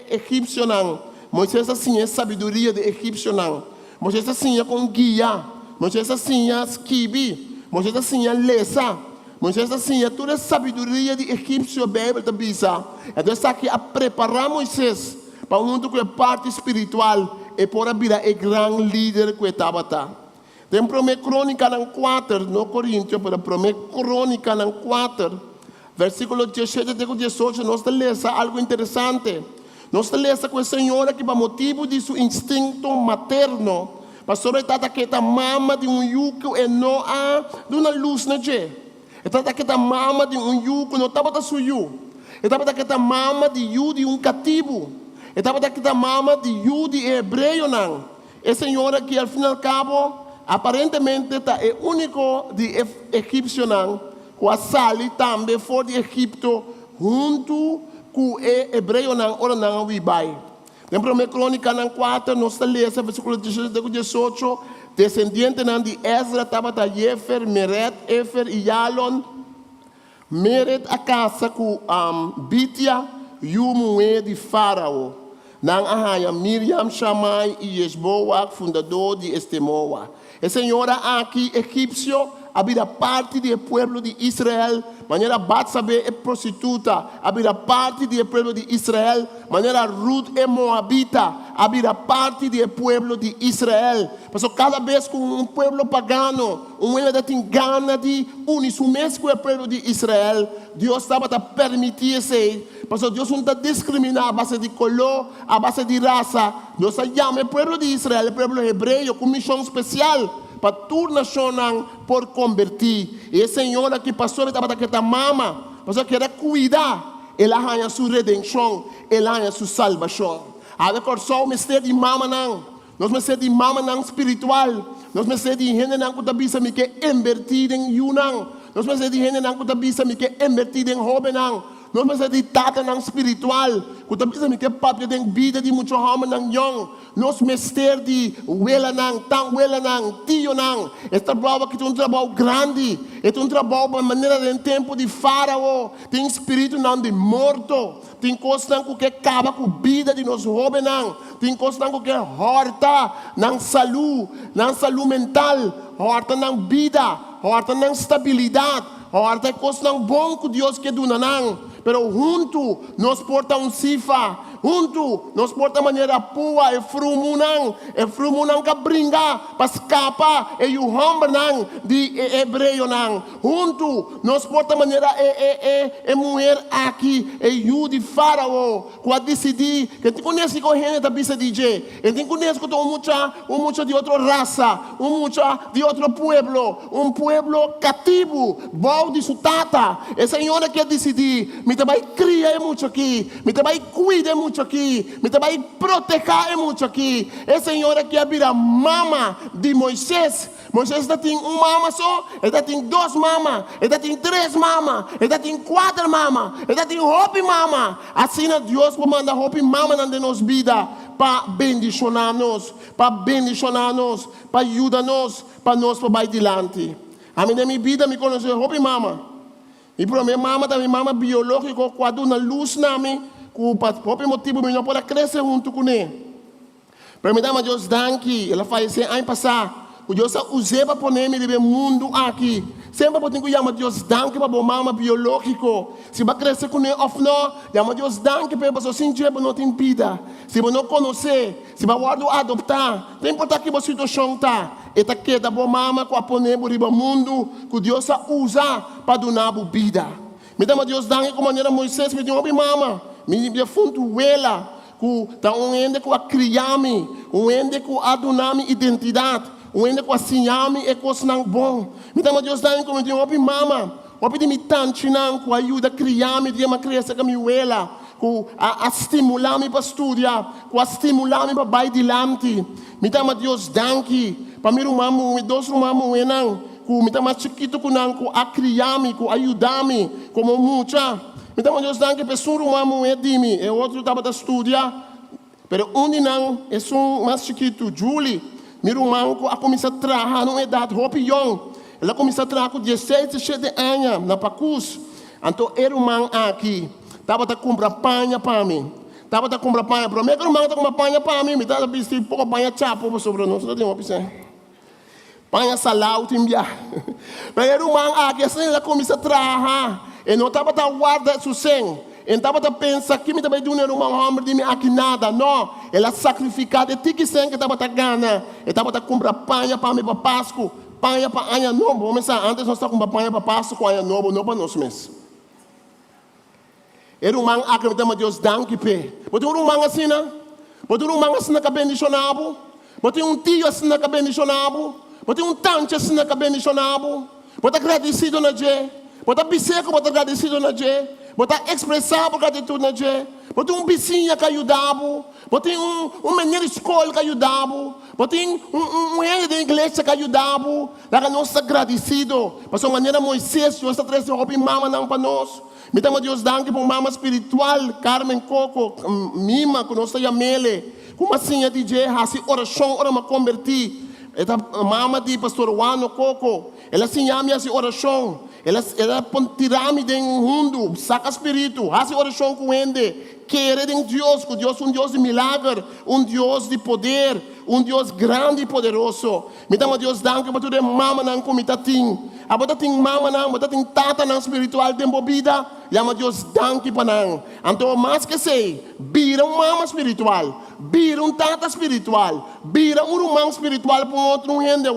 egípcio não. Moisés assim é sabedoria de egípcio não. Moisés assim é com guia. Moisés assim é skibi. Moisés assim é lesa. Moisés assim é toda a sabedoria de egípcio a Bíblia da bisa. Então está aqui a preparar Moisés para um mundo que é parte espiritual e por virar o grande líder que estava tá. Tem 1 Crônica 4, no Coríntios, para 1 Crônica 4, versículo 17 e 18, nós lemos algo interessante. Nós lemos que o Senhor que por motivo de seu instinto materno, pastor está que a mama de yugo e não há de uma luz na je. Está que a mama de yugo não estava da suyo. Estava que a mama de yugo de cativo. Estava que a mama de yugo de hebreu não. E Senhor que al fim e al cabo aparentemente é o único de egípcio não, que a sali também fora de Egipto junto com o hebreu não, ora não vai. Em 1 Crônica 4, nós lemos versículo 18, descendente de Ezra estava da Jefer, Meret, Efer e Yalon, Meret a casa com Bitia e o moe de Faraó. Nang ahaya Miriam, Shammai e Esboa, fundador de Estemoa. A senhora aqui, egípcio, habita parte do povo de Israel, maneira Batsabe é prostituta, habita parte do povo de Israel, maneira Ruth é moabita, habita parte do povo de Israel. Porque cada vez que um povo pagano, ele tem gana de unir-se com o povo de Israel, Deus estava a permitir-se, porque Deus não está discriminando a base de cor, a base de raça. Deus chama o povo de Israel, o povo hebreu, com missão especial para toda nação por convertir. E a senhora que passou estava daquela mama, pastor queria cuidar, ela ganha sua redenção, ela ganha sua salvação. Agora só o mistério de mama não, nós mistério de mama não espiritual, nós mistério de gente não que está pensando que é invertido em Yunang, nós mistério de gente não que está pensando que é invertido em Hobe não. Nós precisamos de tata não espiritual. Quando precisamos que papo de vida de muito homem não young. Nós mester de wela não, tão wela não, tio não. Este trabalho que é um trabalho grande. É um trabalho de maneira de tempo de faraó. Tem espírito não de morto. Tem coisa não que acaba com a vida de nós homens não. Tem coisa não que horta não saúde mental, horta não vida, horta não estabilidade, horta coisa não bom que Deus quer do não. Pero junto nós porta cifa, junto nós porta maneira pua e frumunang que brinca para escapar e o homem não de hebreu não. Junto nós porta maneira mulher aqui e o de faraó quando decidir que te conhece com gente da bisa DJ, e te conhece com muita de outra raça, muita de outro pueblo cativo, bom de sua tata. E senhora quer decidir me também cria muito aqui, me também cuida muito aqui, me também proteger muito aqui. E senhora que vira mama de Moisés. Moisés tem mama só, ele tem 2 mamas, ele tem 3 mamas, ele tem 4 mamas, ele tem roupa mama. Assim Deus vai mandar roupa mama na nossa vida para bendicionar-nos, para ajudar-nos, para nós para adiante. A minha vida me conhece roupa mama. E para minha mama biológica, quando na luz na mim, por motivo eu não posso crescer junto com ele. Para mim, Deus danke, ela faz ano passado, o Deus usou para poner me no mundo aqui. Sempre eu tenho que chamar Deus danke para a mama biológico. Se vai crescer com ele ou não, chama Deus danke para a pessoa sentir que não tem vida. Se você não conhecer, se vai adoptar, tem importância que você situação está. Eta que da boa mama com a poner no mundo que Deus usa para dar vida. Me dá Deus danke com maneira Moisés me deu uma mama, me deu fundo ela, que tá ende com a criar-me, ende com a dar identidade, ende com a ensinar-me e coisa não bom. Me dá Deus danke com me deu uma mama, o de me tanto não com ajuda a criar-me de uma criança que me ela. A estimular-me para estudar, a estimular-me para ir adiante. Me dá Deus danke. Para mim, dois irmãos, não. Me dá chiquito, a criar-me, a ajudar-me, como muita. Então, Deus dá que pessoa romano é de mim, e outro estava a estudar, pero onde não, é mais chiquito, Julie, meu irmão, a começar a trabalhar numa idade young. Ela começou a trabalhar com 16, 17 anos, na Pacus. Então, o irmão aqui, estava a comprar panha para mim. Estava a comprar panha para mim. Meu irmão estava a comprar panha para mim. Estava a vestir pouco panha chapo sobre nós. Não tem uma opção. Panha salão, tem viagem. Mas o irmão aqui, assim, ela começou a trabalhar. E não estava a guardar seu sangue. Então, estava a pensar que me estava dando um homem de mim aqui nada. Não, ela sacrificava de que sangue que estava a ganhar. Estava a comprar panha para mim para Páscoa. Panha para ano novo. Vamos pensar, antes nós estávamos com panha para Páscoa, ano novo, não para nós mesmos. Era um man acreditamos a Deus danke pé. Botou um man assim, né? Botou um man assim na cabeça de chonabo. Botou um tio assim na cabeça de chonabo. Botou um tante assim na cabeça de chonabo. Botou agradecido na Jé. Botou biseco, botou agradecido na Jé. Botou expressar por gratitude na Jé. Botou um vizinho que ajudava. Botou um menino de escola que ajudava. Botou um rei da igreja que ajudava. Lá nós agradecido. Passou maneira Moisés, Deus está trazendo roupa e mama não para nós. Me dá Deus danke por mama espiritual, Carmen Coco, Mima, que nós estamos mele. Como assim a DJ, assim, oração, ora me converti. Esta mama de pastor Wano Coco, ela se chama assim oração. Ela tirame de mundo, saca espírito, assim oração com ele. Querer em Deus, que Deus é um Deus de milagre, um Deus de poder, um Deus grande e poderoso. Me dá Deus danke para tudo mama não como está tim. A bota tem mama não, bota tem tata não espiritual tem bobida. Llama Deus danke para não. Então mais que sei, vira um mama espiritual, vira um tata espiritual, vira um irmão espiritual para outro rende.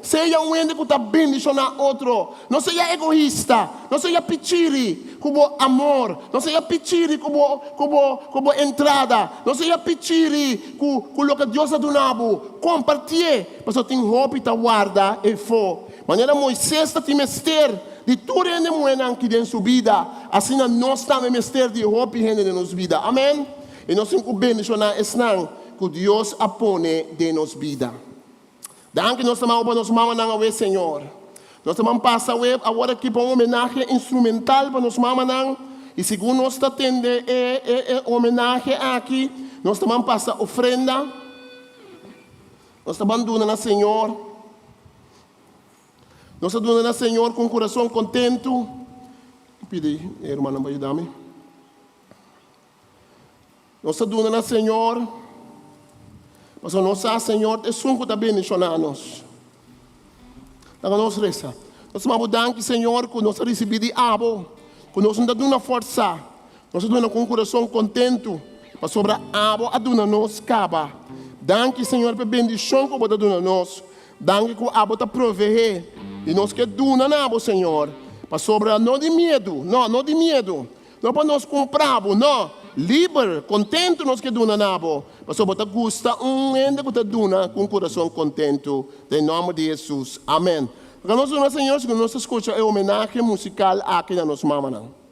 Seja um rende que está bendicionando outro. Não seja egoísta, não seja pichiri, como amor, não seja pichiri como entrada, não seja pichiri com o que Deus ha donado. Compartilhe, mas eu tenho roupa e guarda e for. Maneira Moisés está te mester de tudo rende moeda aqui dentro da sua vida, assim nós estamos mester de roupa e rende de nossa vida. Amém? E nós temos que bendicionar esse nome que Deus apone de nossa vida. Daí que nós estamos para nossa mama não é Senhor. Nós estamos passando agora aqui para uma homenagem instrumental para nossa mama não. E segundo nós estamos tendo homenagem aqui, nós estamos passando ofrenda. Nós estamos dando ao Senhor. Nós estamos dando ao Senhor com o coração contento. Pedi, irmã, para ajudar-me. Nós estamos dando ao Senhor. Mas o nosso Senhor é sunco também bendicionar-nos. Então nós reza. Nós estamos dando ao Senhor que nós recebemos de abo. Que nós estamos dando força. Nós estamos dando com o coração contento. Para sobre a abo a dona nos caba. Danke, Senhor, pela bendição que você dá a nós. Danke que o abo está prover. E nós que dona na abo, Senhor. Para sobre não de medo. Não de medo. Não para nós comprarmos, não. Livre, contento nós que dona na abo. Para sobre você gosta ende que você dona com o coração contento. Em nome de Jesus. Amém. Porque nós, Senhor, que nós escutamos a homenagem musical aqui na nossa mamãe.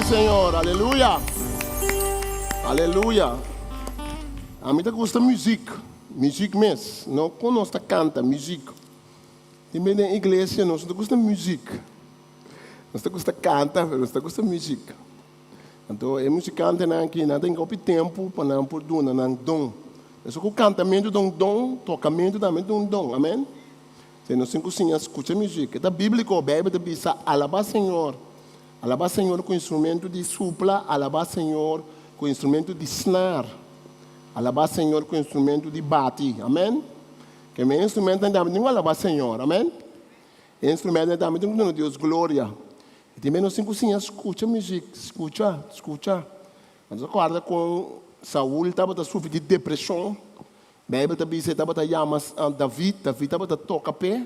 Senhor, aleluia. Aleluia. A mim gosta de música mesmo. Não conosco canta música. Também na igreja nós não gosta de música. Nós gosta de cantar, mas nós gosta de música. Então, é musicante que não tem tempo para não por dona, não dom. É só que o cantamento de um dom, tocamento também de um dom, amém? Se nós escuta música, é bíblico, a Bíblia diz, alabar Senhor. Alabar Senhor com instrumento de supla, alabar Senhor com instrumento de snare, alabar Senhor com instrumento de bate, amém? Que meu instrumento também não alabar Senhor, amém? Instrumento também não Deus glória. E também nós escuta música, escuta. Mas acorda com Saúl estava sofrendo de depressão. A Bíblia também estava chamando David estava toca pé.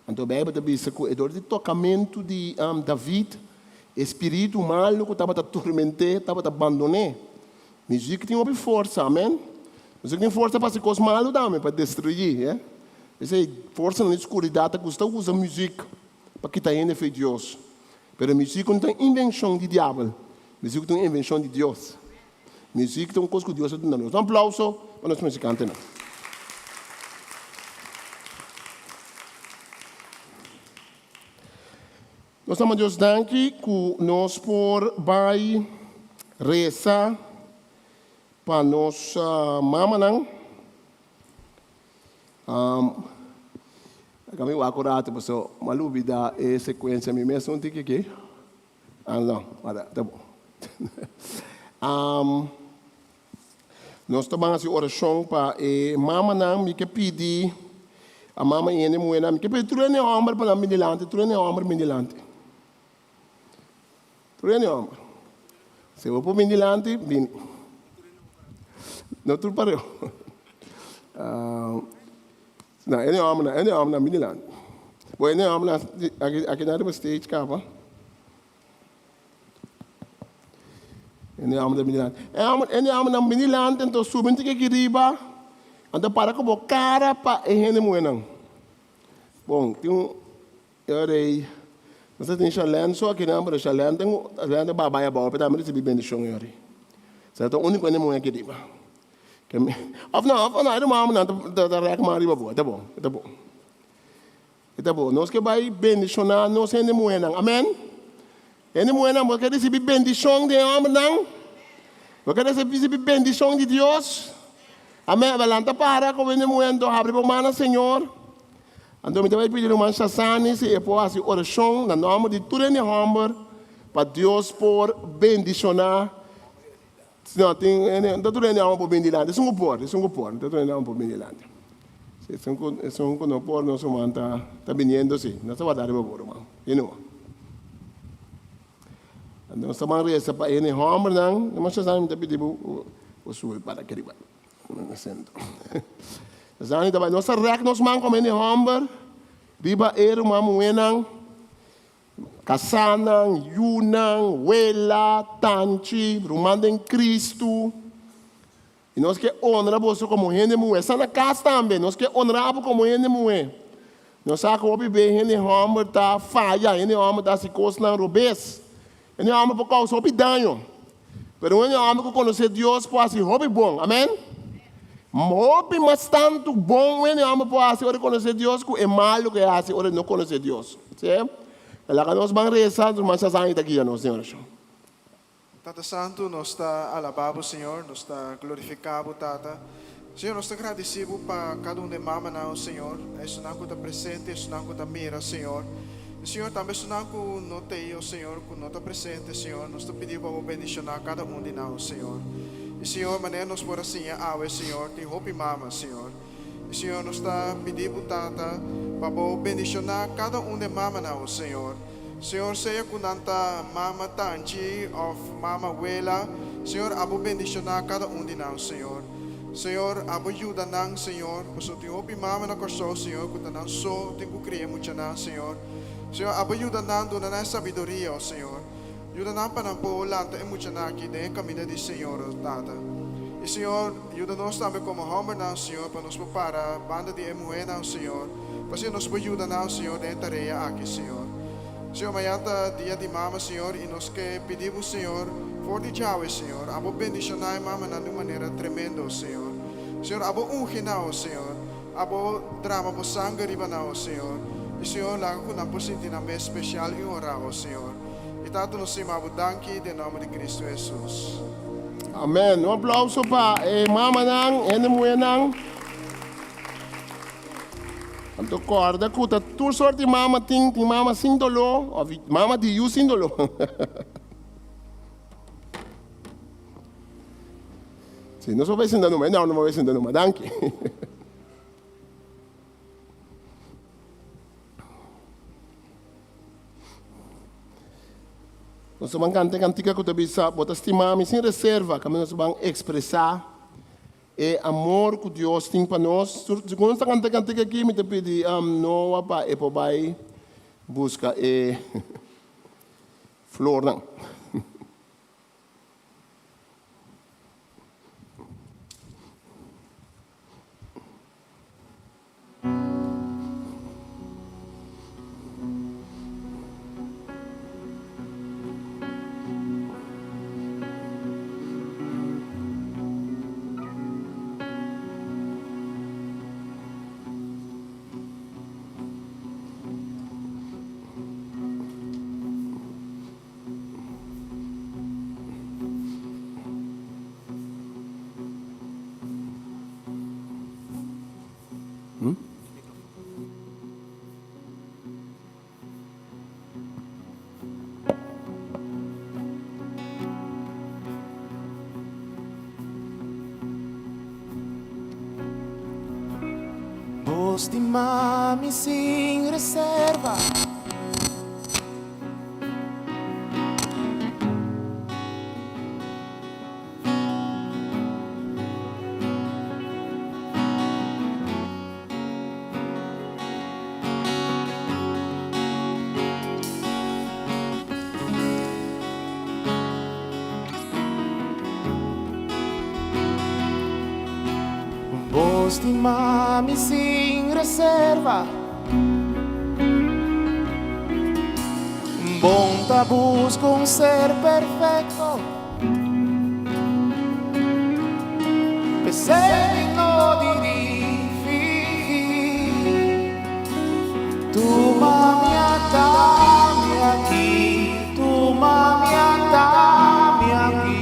Então a Bíblia também diz que o de tocamento de David, espírito malo que estava atormentando, estava abandonando. Música tem uma força, amém? Música tem força para fazer coisas malas também, para destruir, é? Essa força na escuridão, custa usar música para que está indo de Deus. Mas a música não tem invenção de diabo, a música tem invenção de Deus. A música tem uma coisa que Deus está dando. Um aplauso para nós musicantes. Nós estamos Deus daqui que nós por vai rezar para nossa mama não. Kami acurado pessoal, malubi da sequência me mesmo não tem que não, tá bom. Nós estamos fazendo oração para mama não me que pedir a mama e a mulher me que pedir tudo é homem para me dilante, tudo é homem me dilante. Tudo é homem. Se eu for me dilante, bem. Não tudo parou. Não, ele é homem na Midland. Bom, ele é homem aqui na stage, capa. Ele é homem na Midland. Ele é homem na Midland, então subindo que riba, então para como cara para ele moenang. Bom, tem você tem chalé, só que não para chalé, tem babaia boa, para também receber bendição aí. Certo? O único ele moen aqui riba. Não, era uma alma da rec mariba boa, tá bom. Tá bom, nós que vai bendicionar, nós é nemoenang, amém? É nemoenang, você quer receber bendição de homem, não? Você quer receber bendição de Deus? Amém? Valanta para, como é nemoendo, abre para mana, Senhor. Então, me vai pedir uma chassane, se é por fazer oração, no nome de tudo em homem, para Deus por bendicionar. Não, tem tudo é não por bendilar. Isso é um por, tudo é não por bendilar. Se um não por não somos tá vindo sim, não se vai dar para por mal, não. Então estamos reza para ele homem não, mas já sabemos que tipo o sul para aquele bar, no centro. Já ainda vai nossa rec nos man como ele homem, riba uma moenang, Kasanang, Yunang, Wela, Tanchi, Rumanda em Cristo. E nós que honramos como gente mulher. Essa na casa também, nós que honramos como gente mulher. Nós sabemos que bem, gente homem está falha, gente homem está se coçando robês. Gente homem por causa de dano. Mas gente homem que conhece Deus pode ser hobby bom, amém? Hobby mas tanto bom, gente homem pode ser conhecer Deus que é malo que é ora não conhecer Deus. Certo? Ela que nós vamos rezar, mas já saem daqui, nós senhores. Tata Santo, nós está alabado, Senhor, nós está glorificado, Tata. Senhor, nós está agradecido para cada de mama não, Senhor. É isso não que está presente, é isso não que está mira, Senhor. E, Senhor, também isso não que não tem, Senhor, que não está presente, Senhor. Nós está pedindo para bendicionar cada de nós, Senhor. E, Senhor, maneira nós por assim, Senhor, tem roupa e mama, Senhor. E, Senhor, nós está pedindo, Tata, para bendicionar cada de mama não, Senhor. Senhor, seja com tanta mama tanti ou mama wela, Senhor, abo bendicionar cada de nós, Senhor. Senhor, abo ajuda nang, Senhor, porque tem hopi mama na corso, Senhor, que tanang so, tem que criar muito nang, Senhor. Senhor, abo ajuda nang doon na sabedoria, Senhor. Ajuda nang panampulan, tayo muito nang aqui, dentro caminho de Senhor, Tata. E Senhor, ajuda nós também como homer nang, Senhor, para nos prepara, banda de emuê nang, Senhor. Para nos ajuda nang, Senhor, dentro tarefa aqui, Senhor. Senhor, mayata dia de mama, Senhor, e nós que pedimos, Senhor, for de Yahweh, Senhor, abo bendicionar mama na de maneira tremenda, Senhor. Senhor, abo ungi na, Senhor, abo drama po sangue riba na, Senhor. E Senhor, lago ko na po sinti na mes special e ora, Senhor. E tato nos sima abo danki de nome de Cristo Jesus. Amém. Um aplauso para mama nang, mulher nang. Então, corda, cuta, tu sorte de mama tem mama sem dolor, ou mama de you sem dolor. Sim, não sou vai sendo numa, não vai sendo numa, danke. Nós vamos cantar cantiga que tu bisa, bota estimar, sem reserva, que nós vamos expressar. É amor que Deus tem para nós. Quando nós cantamos cantiga aqui, me pedi, não, é para vai buscar flor, não. Estimar-me sem reserva. Estimar-me sem reserva. Bom tá busca ser perfeito. Pensei no dirifi. Tu me atame aqui. Tu me atame aqui.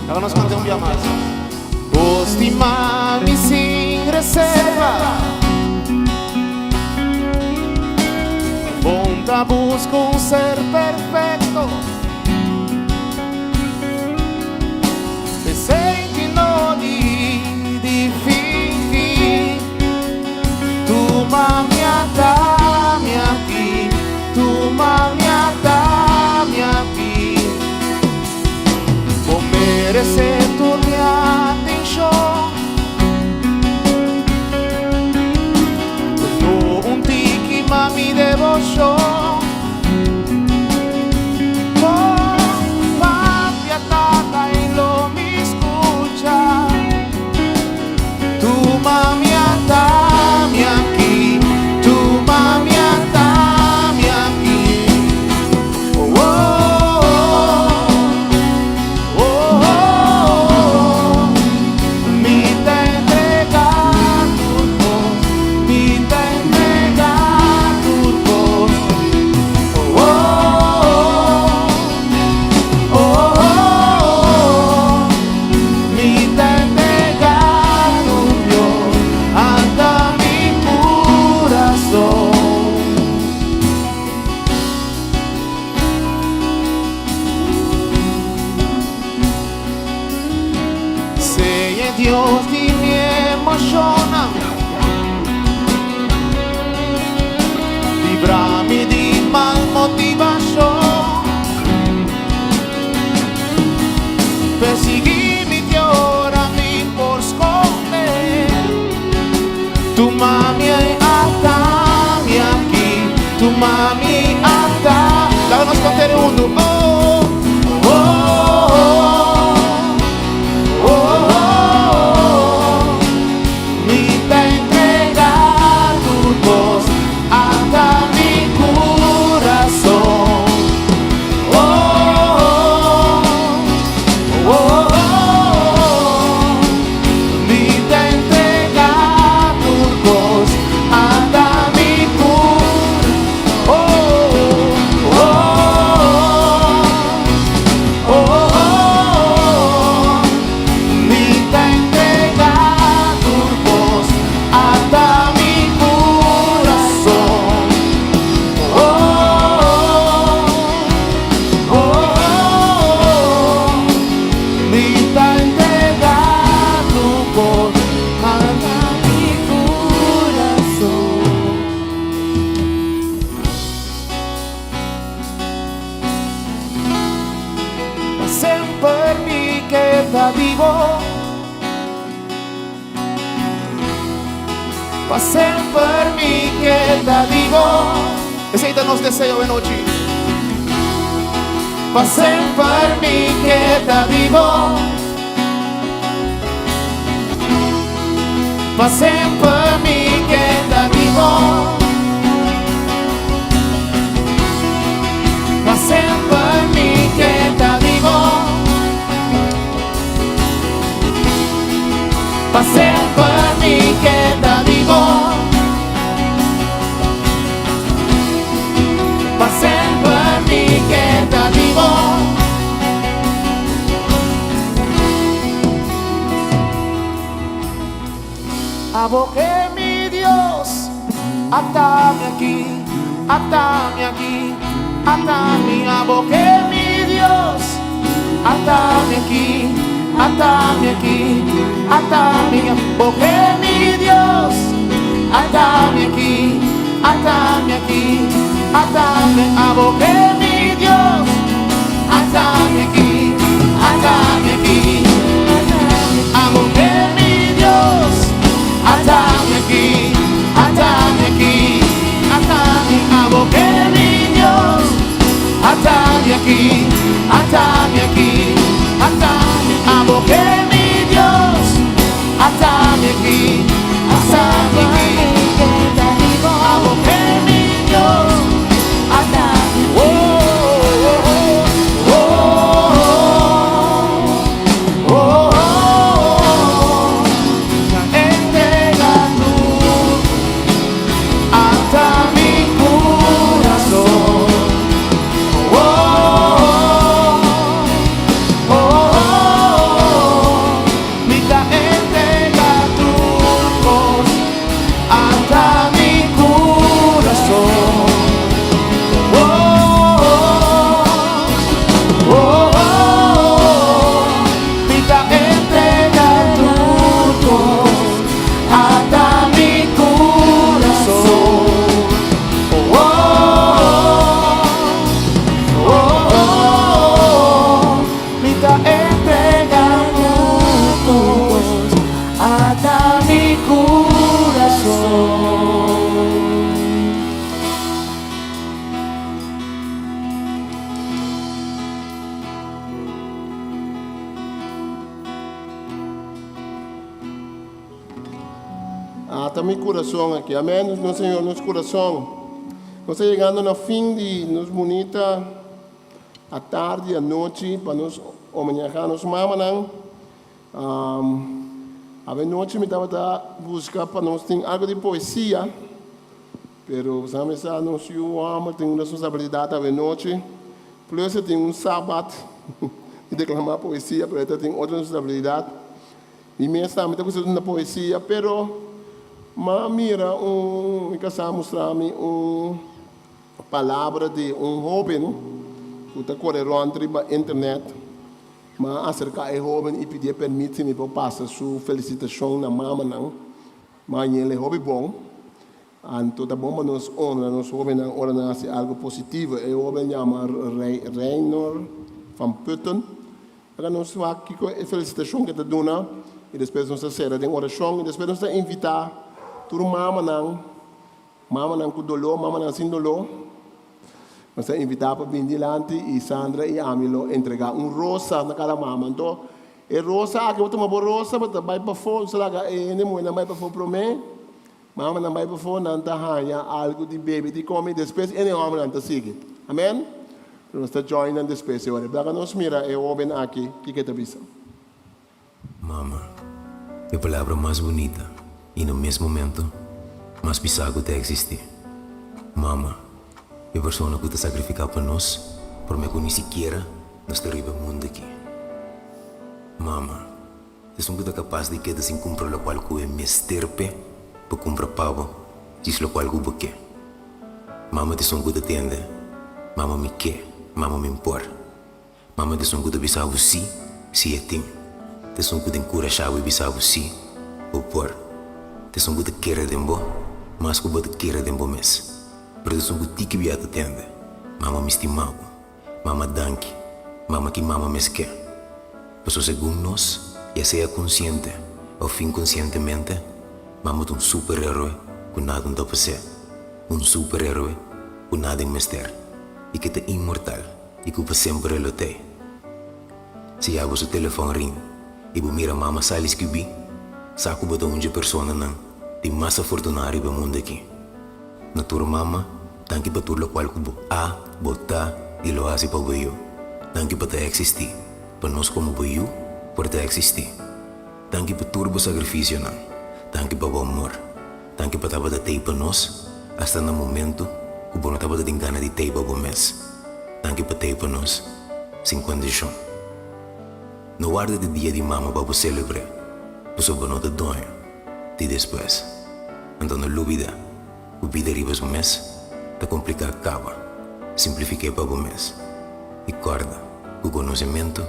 Agora nós cantamos um dia mais. Estimar-me sem reserva. Bom tá busca ser perfeito. deve ser tu minha atenção. Tu un tiki mami devotion. Oh, papi atata y lo mi escucha. Tu mami atami aquí, tu mami atami aquí. Oh, oh, oh, oh, oh. Mi te entrega tu voz, mi te entrega tu voz. Oh, oh, oh, oh. Mi te entrega tu Dios, anda mi corazón. Sei è Dios di mi emoziona, librami di mal motivación, perseguimi ti ora mi por esconder. Tu mami atami aquí, tu mami atami. Lágrimas conter un mundo. Oh, oh, oh, oh, oh, oh. Mi te entrega tu voz, ata mi corazón. Oh, oh, oh, oh, oh. Mi te entrega tu voz, ata mi corazón. Oh, oh, oh, oh, oh. Mi te entrega tu voz, ata mi corazón. Oh, oh, oh. Mi te entrega tu voz, ata mi corazón. Sempre mi che da vivo, fa sempre mi che da vivo. Ese es el nos deseo de noche. Fa sempre mi che da vivo, fa sempre mi che da vivo, fa sempre mi che da vivo, fa sempre mi che da vivo, fa sempre mi che da vivo. Aboqué mi Dios, atame aquí, atame aquí, atame. Aboqué mi Dios, atame aquí, atame aquí, atame. Aboqué mi Dios, atame aquí, atame aquí, atame. Aboqué mi Dios, atame aquí, atame aquí, aboqué mi Dios, atame aquí, atame aquí, atame. Aboqué mi Dios, atame aquí, atame aquí, atame. Aboqué mi Dios, atame aquí, atame aquí. Aboqué mi Dios, atame. Oh, oh, oh, oh, oh, oh. Entrega tu hasta mi corazón. Oh, oh, Ata mi coração aqui, amém? No Senhor, nosso coração. Nós estamos chegando no fim de nos bonita à tarde, à noite, para nos homenagear nos mamas. A noite me estava buscando para nós ter algo de poesia, pero sabes a nós eu amo, tenho responsabilidade a noite, plus eu tenho sábado de declamar poesia, pero eu tenho outra responsabilidade. E mesmo também estou gostando da poesia, pero mira me casa mostrar-me palavra de jovem que está correndo na internet. Mas acerca é jovem e pedir permite me para passar sua felicitação na mama não. Mas ele é jovem bom. Então tá bom para nós honrar nós jovem não ora nasce algo positivo. É jovem chama Reiner van Putten. Agora nós vamos aqui com a felicitação que está dando e depois nós será de oração e depois nós invitar todo mama não com dolor, mama não sem dolor. Nós vamos invitar para vir diante e Sandra e Amilo entregar rosa na cada mama. Então, a rosa, aqui eu tomo uma rosa, mas vai para fora, se lá, não vai para fora para mim. Mama não vai para fora, não está algo de bebê, de comer, depois, e não vai para seguir. Amém? Nós estamos joinando depois. Agora nós mira, é o homem aqui, que te avisa. Mama, é a palavra mais bonita e no mesmo momento, mais bizarro de existir. Mama, a pessoa que está sacrificando para nós, por me que nem sequer nós terrível mundo aqui. Mama, se são que capaz de que assim comprar o qual que é mesterpe para comprar pavo, diz o qual que quer. Mama te são que atende, mama me quer, mama me impor. Mama te são que bisavo sim, se é tim. Te são que encorajava e bisavo sim, ou por. Te são que quer de bo, mas que te quer de bo mês. Produção que tique biata tende. Mama me estimava. Mama danke. Mama que mama me quer. Pessoa segundo nós, e seja consciente ou inconscientemente, mama é super-herói que nada não dá para ser. Super-herói que nada é mister. E que é imortal e que sempre relotei. Se abre o telefone ring e mira mama salis que vi, saco bota onde pessoa não tem massa afortunada no mundo aqui. Na tua mama, tanto para tudo o qual que botar e lo hace para eu. Tanto para existir, para nós como eu, por existir. Tanto para tudo o sacrifício não, tanto para o amor, tanto para estar para nós, até no momento que não estava de engano de ter para o mês. Tanto para nós, sem condição. No guarda de dia de mama para celebrar, por sobre nota donha, e depois. Então não dúvida. O vida arriba o mês, está complicado acaba. Simplifiquei para o mês. E corda, o conhecimento,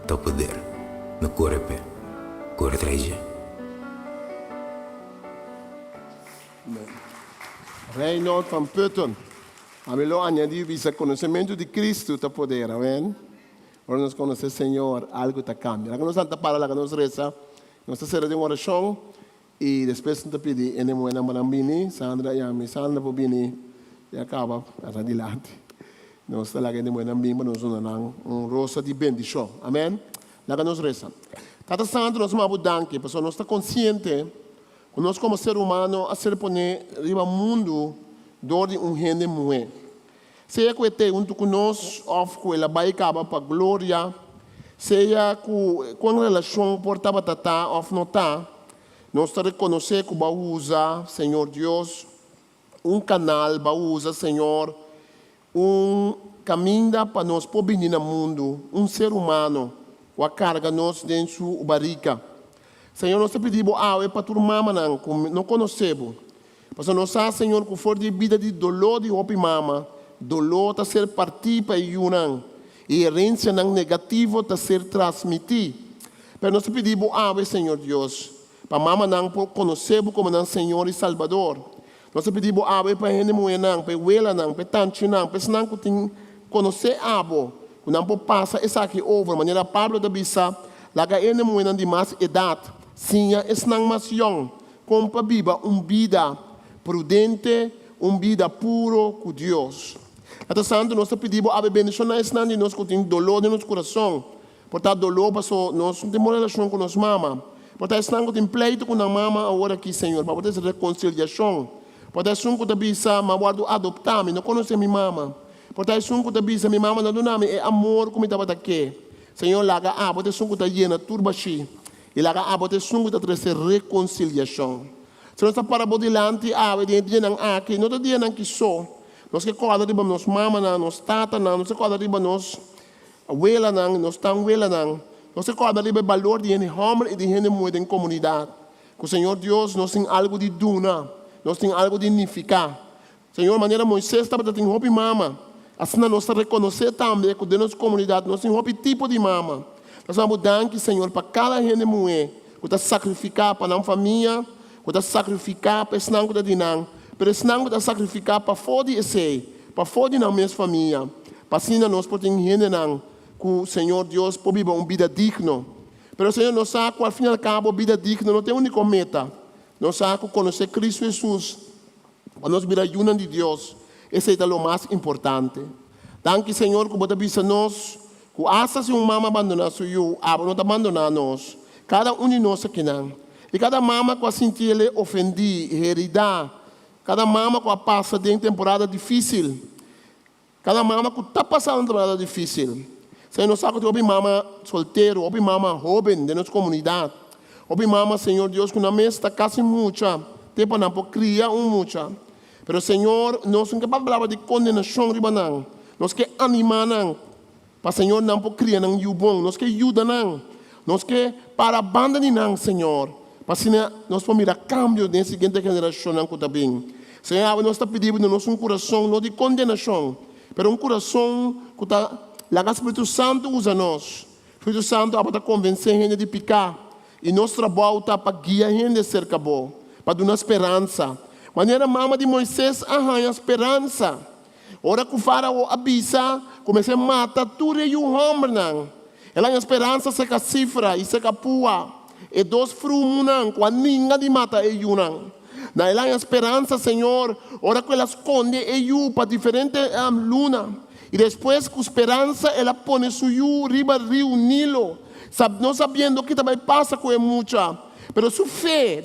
está o poder. No corpo, corre atrás. Reinhold van Putten. Amelo añadiu esse conhecimento de Cristo está poder, amém? Agora nós conhecemos o Senhor, algo está cambiando. Agora nós estamos para lá, nós reza, nós estamos de oração. E depois nós pedimos, em moeda manambini, Sandra e a minha Sandra por bini, e acaba adiante. Nós estamos lá em moeda manambini, nós usamos rosa de bendição. Amém? Lá nós reza. Tata Sandra, nós vamos danke, porque nós estamos conscientes que nós como ser humano, a ser poner riba mundo, dor de gente moe. Seja que tem junto conosco, of que ela vai acabar para glória, seja que com relação porta batata, of não tá. Nós reconhecemos que vai usar, Senhor Deus, canal, vai usar, Senhor, caminho para nós poder vir no mundo, ser humano, que carga nós dentro da barriga. Senhor, nós pedimos para todo mama não conhecemos. Porque nós sabemos, Senhor, que for de vida de dolor de hopi mama, dolor está ser partido para o e herência negativa está ser transmitida. Mas nós pedimos Senhor Deus, para mama não conhecemos como não Senhor e Salvador. Nós pedimos para a gente mulher não, para ela não, para tanto não, para não que tem conhecer que não pode passar essa aqui over, maneira Pablo da bisa, lá que a gente mulher não de mais idade, sim, é não mais young, como para viver vida prudente, vida puro com Deus. Então, Santo, nós pedimos a bendição na esnã de nós que tem dolor no nosso coração. Portanto, dolor, nós não temos relação com nossa mama. Pode estar em pleito com a mama agora aqui, Senhor, para poder reconciliação. Pode ser que bisa, mas guardo adoptar, não conhece minha mama. Pode ser que bisa, minha mama não dá é amor como estava aqui. Senhor, laga pode ser que llena turbashi. E laga pode ser que trazer reconciliação. Se nós está para bodilante, dia não aqui, não dia não que só. Nós que corda riba nos mama nos tata nós que corda riba nos abuela nos tanguela nós que corda riba valor de gente homem e de gente mulher em comunidade. Que o Senhor Deus nós tem algo de duna, nós tem algo de unificar. Senhor, maneira Moisés estava tendo roupa mama. Assim nós reconhecer também que dentro da comunidade nós tem roupa tipo de mama. Nós vamos dar que Senhor para cada gente mulher, que está sacrificar para a família, que está sacrificar para senão que está dinang. Pero senão que sacrificar para fora de esse, para fora de nossa família, para assim nós podemos entender que o Senhor Deus pode viver uma vida digna. Pero o Senhor nos sabe que ao fim e ao cabo a vida digna não tem única meta. Nós sabemos que conhecer Cristo Jesus, para nós virar união de Deus, esse é o mais importante. Danke Senhor que você avisa nós, que asa se uma mama abandonar seu, não está abandonar nós. Cada um de nós aqui não. E cada mama que sentir ele ofendir, heredar. Cada mama que passa de temporada difícil. Cada mama que está passando uma temporada difícil. Senhor, nós sabemos que houve mama solteiro, houve mama jovem de nossa comunidade. Houve mama, Senhor Deus, que na mesa está quase muita. Tempo não pode criar muita. Mas, Senhor, nós não queremos falar de condenação, não. Nós queremos animar, não. Para o Senhor não pode criar, não, bom. Nós queremos ajudar, não. Nós queremos para abandonar, não, Senhor. Para assim, nós vamos mirar cambio na seguinte geração que está bem. Senhor, nós estamos pedindo no nosso coração, não de condenação, mas coração que está lá, o Espírito Santo usa nós. O Espírito Santo para convencer a gente de picar. E nosso trabalho está para guiar a gente a ser acabou, para dar esperança. Maneira mama de Moisés arranha esperança. Ora que o faraó avisa, começa a matar tudo e o homem. Ela tem esperança se a cifra e se a pua. E dois frutos, quando ninguém de mata e unam. Na ela a esperança, Senhor, ora que ela esconde e para diferente luna. E depois com esperança, ela põe su riba rio Nilo. Não sabendo que também passa com muita. Mas sua fé,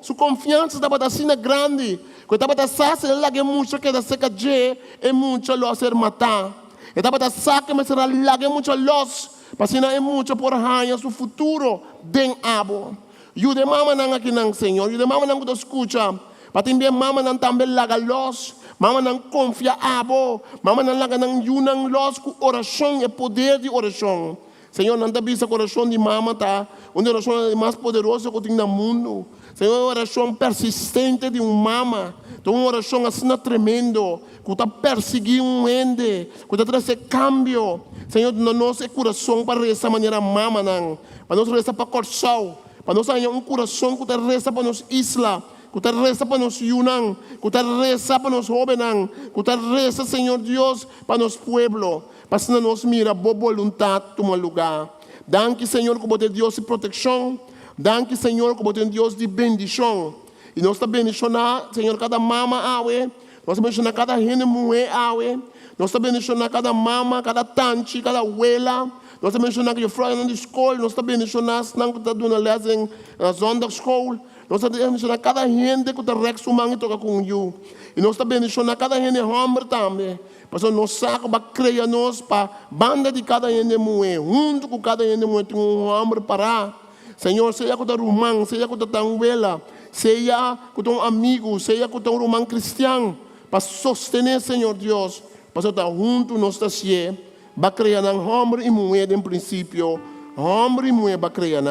sua confiança estava assim grande. Quando estava assim, ela que muita que da seca de e muita lo ser matar. Estava assim, mas ela que muita los. Pasina é muito por arranhar seu futuro bem abo. E o de mama não aqui não, Senhor. E o de mama não que escuta. Para também mama não também laga los. Mama não confia abo. Mama não laga não yunang los com oração e poder de oração. Senhor, não te bisa oração de mama tá. Uma oração mais poderosa que tem no mundo. Senhor, uma oração persistente de mama. Então uma oração assim tremendo. Que está perseguindo ende. Que está trazendo cambio. Senhor, no nosso coração para rezar maneira mama não. Para nós rezar para Corsal. Para nós ter coração que está rezar para nos isla. Que está rezar para nos Yunnan. Que está rezar para nos jovens. Que está rezar, Senhor Deus, para nos pueblo. Para que nós mira boa vontade toma lugar. Danke, Senhor, que você Deus de proteção. Danke, Senhor, que você Deus de bendição. E nós estamos bendicionando, Senhor, cada mama awe. Nós estamos bendicionando cada gente mulher awe. Nós estamos bendicionando cada mama, cada tante, cada abuela. Nós estamos bendicionando que o filho na escola. Nós estamos bendicionando não que está dando lesson na zona da escola. Nós estamos bendicionando cada gente que está rexumando e toca com you. E nós estamos bendicionando cada gente homem também. Porque nós sabemos para criar nós para banda de cada gente mulher. Junto com cada gente mulher tem homem para. Senhor, seja que está romano, seja que está abuela, seja que está amigo, seja que está romano cristiano. Para sostener, Senhor Deus. Para estar junto, nós estamos aqui. Para criar homem e mulher em princípio. Homem e mulher para criar.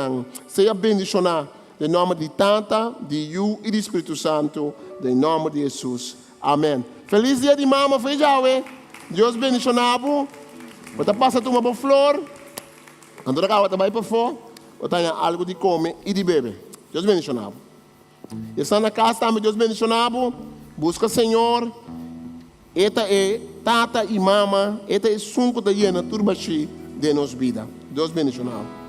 Seja bendicionado. Em nome de Tata, de You e do Espírito Santo. Em nome de Jesus. Amém. Feliz dia de mama, feliz Yahweh. Deus bendicionado. Você passa uma boa flor. Quando você vai para fora, você tem algo de comer e de beber. Deus bendicionado. E está na casa também, Deus bendicionado. Busca Senhor. Esta é tata e mama. Esta é sunco da hiena turbashi de nossa vida. Deus bendicionado.